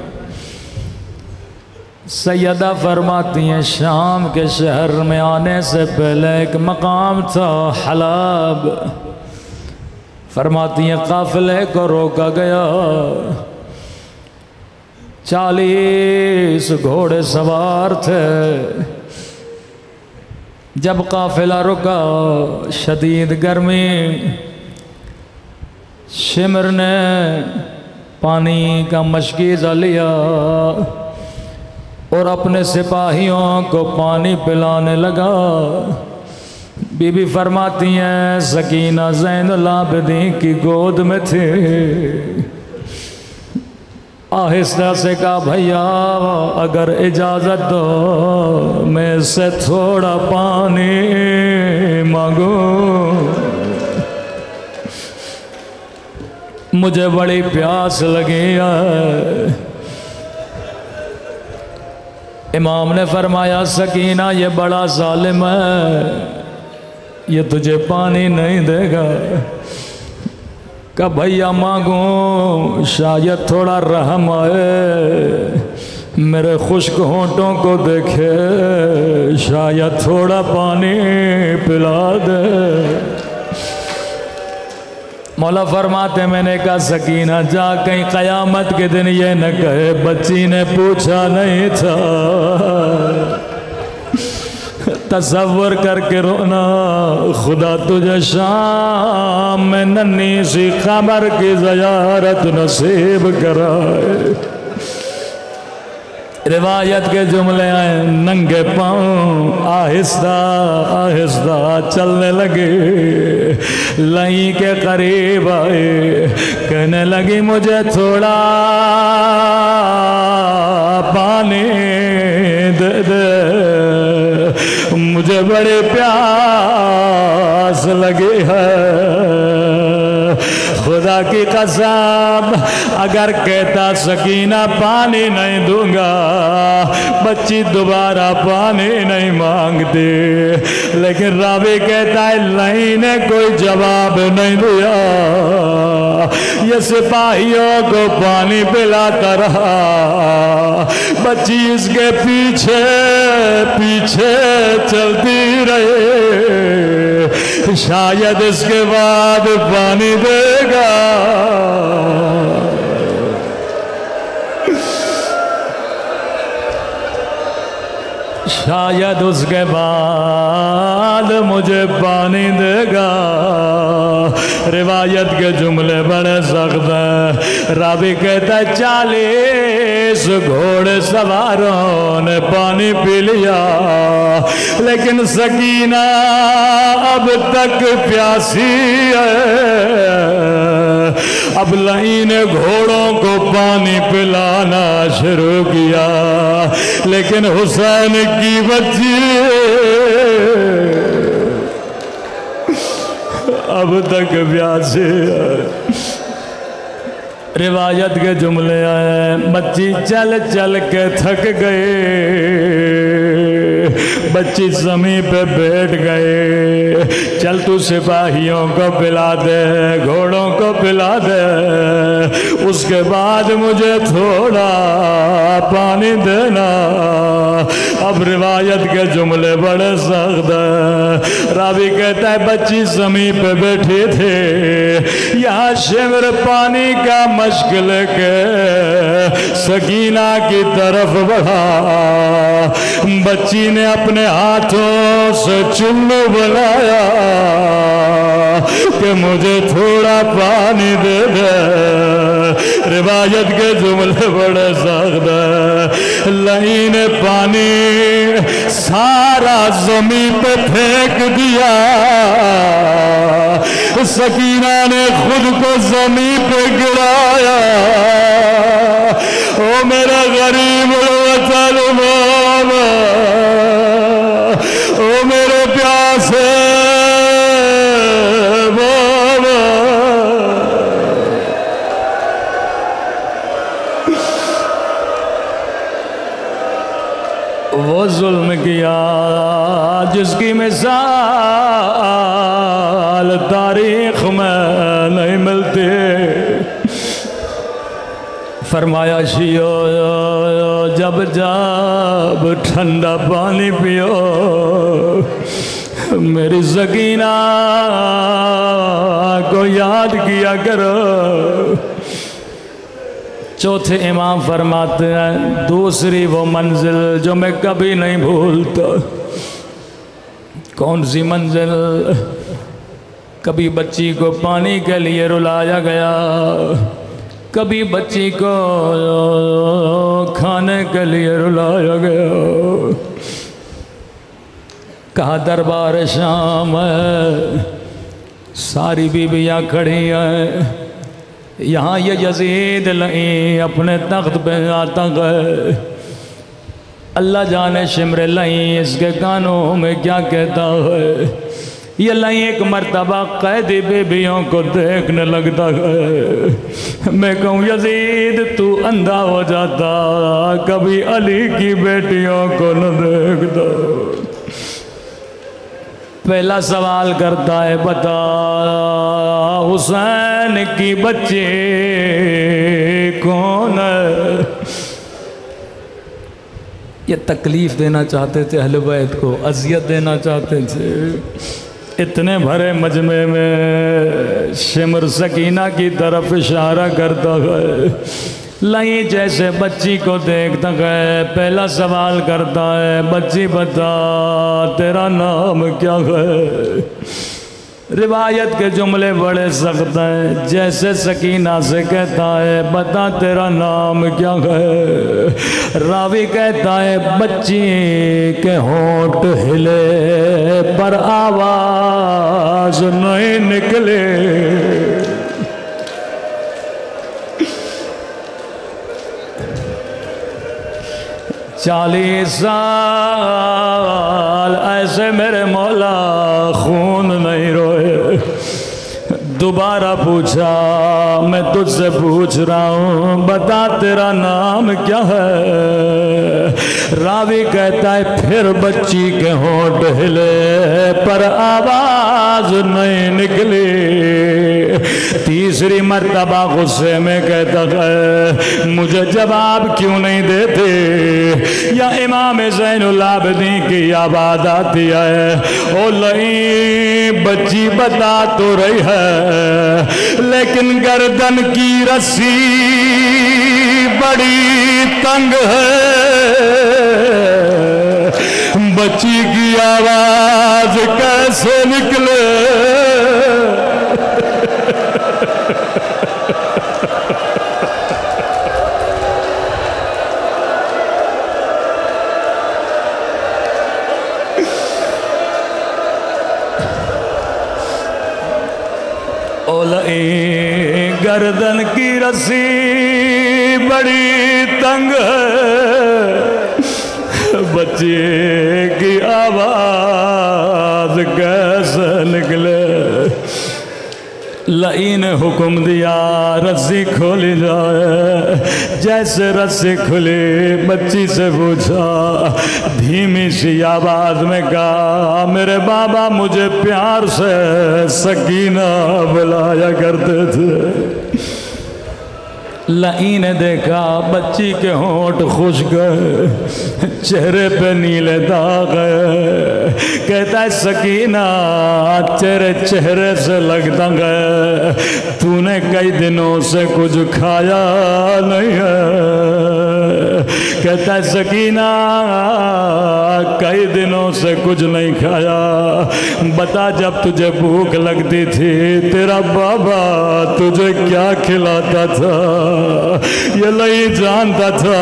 سیدہ فرماتی ہیں شام کے شہر میں آنے سے پہلے ایک مقام تھا حلب. فرماتی ہیں قافلے کو روکا گیا 40 گھوڑے سوار تھے. جب قافلہ رکا شدید گرمی شمر نے پانی کا مشکیزہ لیا اور اپنے سپاہیوں کو پانی پلانے لگا. بی بی فرماتی ہیں سکینہ زین العابدین کی گود میں تھی. آہستہ سے کہا بھیا اگر اجازت دو میں اس سے تھوڑا پانی مانگوں مجھے بڑی پیاس لگی ہے. امام نے فرمایا سکینہ یہ بڑا ظالم ہے یہ تجھے پانی نہیں دے گا. کہ بھیا مانگوں شاید تھوڑا رحم آئے میرے خشک ہونٹوں کو دیکھے شاید تھوڑا پانی پلا دے. مولا فرماتے میں نے کہا سکینہ جا کہیں قیامت کے دن یہ نہ کہے بچی نے پوچھا نہیں تھا. تصور کر کے رونا خدا تجھے شام میں ننھی سی قبر کی زیارت نصیب کرائے. روایت کے جملے آئے ننگے پاؤں آہستہ آہستہ چلنے لگے. لائیں کے قریب آئے کہنے لگی مجھے تھوڑا پانی دے دے مجھے بڑی پیاس لگی ہے. خدا کی قسم اگر کہتا سکینہ پانی نہیں دوں گا بچی دوبارہ پانی نہیں مانگتی. لیکن راوی کہتا ہے لائیں نے کوئی جواب نہیں دیا. یہ سپاہیوں کو پانی پلاتا رہا. بچی اس کے پیچھے پیچھے چلتی رہے شاید اس کے بعد پانی دے گا. شاید اس کے بعد مجھے پانی دے گا. روایت کے جملے بڑے سخت ہیں. راوی کہتا ہے 40 گھوڑے سواروں نے پانی پی لیا لیکن سکینہ اب تک پیاسی ہے. اب لائیں نے گھوڑوں کو پانی پلانا شروع کیا لیکن حسین کی بچی اب تک پیاسے. روایت کے جملے آئے بچی چل چل کے تھک گئے بچی زمین پہ بیٹھ گئے، چل تو سپاہیوں کو پلا دے، گھوڑوں کو پلا دے، اس کے بعد مجھے تھوڑا پانی دینا۔ اب روایت کے جملے بڑے سخت ہیں۔ راوی کہتا ہے بچی زمین پہ بیٹھی تھے، یہاں شمر پانی کا مشک لے کے سکینہ کی طرف بڑھا۔ بچی نے اپنے ہاتھوں سے چلو بلایا کہ مجھے تھوڑا پانی دے دے۔ روایت کے جملے بڑے سخت ہیں۔ لئی نے پانی سارا زمین پہ پھینک دیا، سکینہ نے خود کو زمین پہ گرایا۔ او میرا غریب الوطن بابا، او میرے پیاسے بابا، وہ ظلم کیا جس کی مثال تاریخ میں نہیں ملتی۔ فرمایا شیو جب جب ٹھنڈا پانی پیو، میری سکینہ کو یاد کیا کرو۔ چوتھے امام فرماتے ہیں دوسری وہ منزل جو میں کبھی نہیں بھولتا۔ کون سی منزل؟ کبھی بچی کو پانی کے لیے رلایا گیا، کبھی بچی کو کھانے کے لیے رلایا گیا۔ کہا دربار شام ہے، ساری بیویاں کھڑی ہیں، یہاں یہ یزید لئیں اپنے تخت پہ آتا ہے۔ اللہ جانے شمر لئیں اس کے کانوں میں کیا کہتا ہے۔ یہ لئیں ایک مرتبہ قیدی بیویوں کو دیکھنے لگتا ہے۔ میں کہوں یزید تو اندھا ہو جاتا، کبھی علی کی بیٹیوں کو نہ دیکھتا۔ پہلا سوال کرتا ہے بتا حسین کی بچی کون ہے؟ یہ تکلیف دینا چاہتے تھے اہل بیت کو، اذیت دینا چاہتے تھے۔ اتنے بھرے مجمع میں شمر سکینہ کی طرف اشارہ کرتا ہے، لئی جیسے بچی کو دیکھتا ہے، پہلا سوال کرتا ہے بچی بتا تیرا نام کیا ہے؟ روایت کے جملے بڑے سخت ہیں۔ جیسے سکینہ سے کہتا ہے بتا تیرا نام کیا ہے، راوی کہتا ہے بچی کے ہونٹ ہلے پر آواز نہیں نکلے۔ 40 سال ایسے میرے مولا خون نہیں روئے۔ دوبارہ پوچھا میں تجھ سے پوچھ رہا ہوں بتا تیرا نام کیا ہے؟ راوی کہتا ہے پھر بچی کے ہونٹ ہلے پر آواز نہیں نکلی۔ تیسری مرتبہ غصے میں کہتا ہے مجھے جواب کیوں نہیں دیتے؟ یا امام زین العابدین کی آواز آتی ہے او لئی بچی بتا تو رہی ہے لیکن گردن کی رسی بڑی تنگ ہے۔ بچی کی آواز کیسے نکلے؟ گردن کی رسی بڑی تنگ ہے، بچے کی آواز کیسے نکلے؟ لئی نے حکم دیا رسی کھولی جائے، جیسے رسی کھلی بچی سے پوچھا، دھیمی سی آواز میں کہا میرے بابا مجھے پیار سے سکینہ بلایا کرتے تھے۔ لئی نے دیکھا بچی کے ہونٹ خشک گئے، چہرے پہ نیلے داغ ہے، کہتا ہے سکینہ تیرے چہرے سے لگتا ہے تو نے کئی دنوں سے کچھ کھایا نہیں ہے، کہتا ہے سکینہ کئی دنوں سے کچھ نہیں کھایا، بتا جب تجھے بھوک لگتی تھی تیرا بابا تجھے کیا کھلاتا تھا؟ یہ لئی جانتا تھا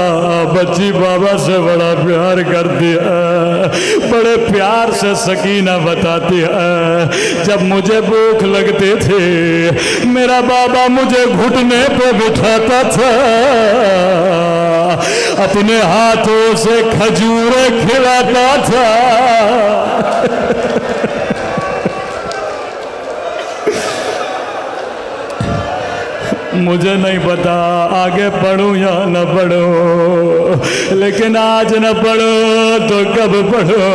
بچی بابا سے بڑا پیار کرتی ہے، بڑے پیار سے سکینہ بتاتی ہے جب مجھے بھوک لگتی تھی میرا بابا مجھے گھٹنے پہ بٹھاتا تھا، اپنے ہاتھوں سے کھجوریں کھلاتا تھا۔ مجھے نہیں پتا آگے پڑھوں یا نہ پڑھوں، لیکن آج نہ پڑھوں تو کب پڑھوں؟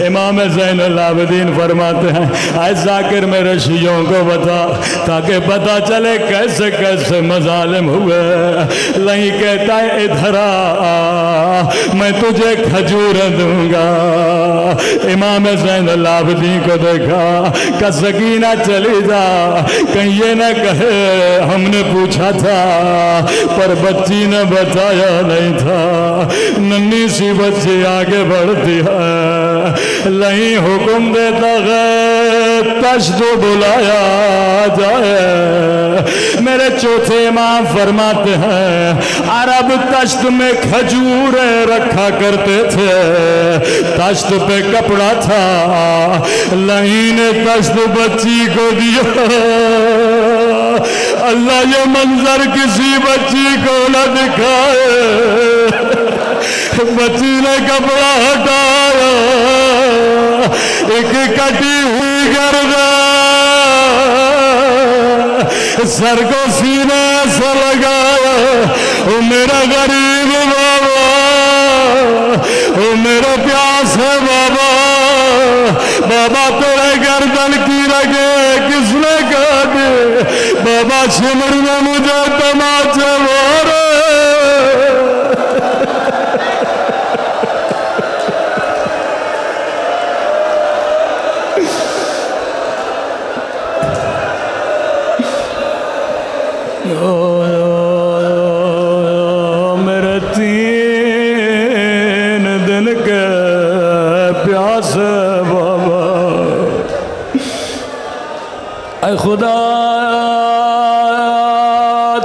امام زین العابدین فرماتے ہیں اے ذاکر میرے شیعوں کو بتا تاکہ پتا چلے کیسے کیسے مظالم ہوئے۔ لئی کہتا ہے ادھر آ میں تجھے کھجور دوں گا۔ امام زین العابدین کو دیکھا کہ سکینہ چلی جا کہیں یہ نہ کہے ہم نے پوچھا تھا پر بچی نے بتایا نہیں تھا۔ ننھی سی بچی آگے بڑھتی ہے، لئی حکم دیتا ہے تشت بلایا جائے۔ میرے چوتھے امام فرماتے ہیں عرب تشت میں کھجوریں رکھا کرتے تھے، تشت پہ کپڑا تھا، لئی نے تشت بچی کو دیا۔ اللہ یہ منظر کسی بچی کو نہ دکھائے۔ بچی نے کپڑا ہٹایا، ایک کٹی ہوئی گردن سر کو سینے سے لگایا۔ او میرا غریب بابا، او میرا پیاس ہے بابا، بابا تیرے گردن کی رگیں کس نے کاٹی؟ بابا شمر میں مجھے تماچے مارے۔ میرے 3 دن کے پیاس بابا، اے خدا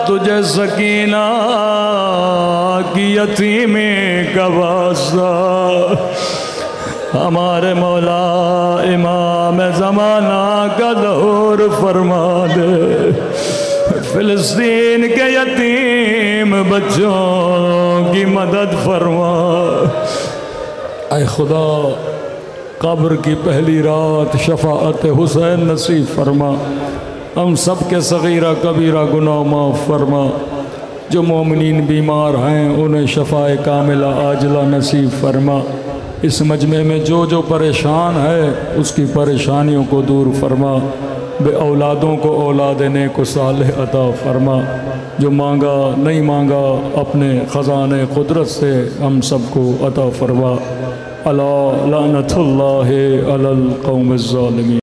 تجھے سکینہ کی یتیمی کا واسطہ ہمارے مولا امام زمانہ کا ظہور فرما دے۔ فلسطین کے یتیم بچوں کی مدد فرما۔ اے خدا قبر کی پہلی رات شفاعت حسین نصیب فرما، ہم سب کے صغیرہ کبیرہ گناہ معاف فرما، جو مومنین بیمار ہیں انہیں شفاء کاملہ عاجلہ نصیب فرما، اس مجمع میں جو جو پریشان ہے اس کی پریشانیوں کو دور فرما، بے اولادوں کو اولاد نیک و صالح عطا فرما، جو مانگا نہیں مانگا اپنے خزانے قدرت سے ہم سب کو عطا فرما۔ الا لعنت اللہ علی القوم الظالمین۔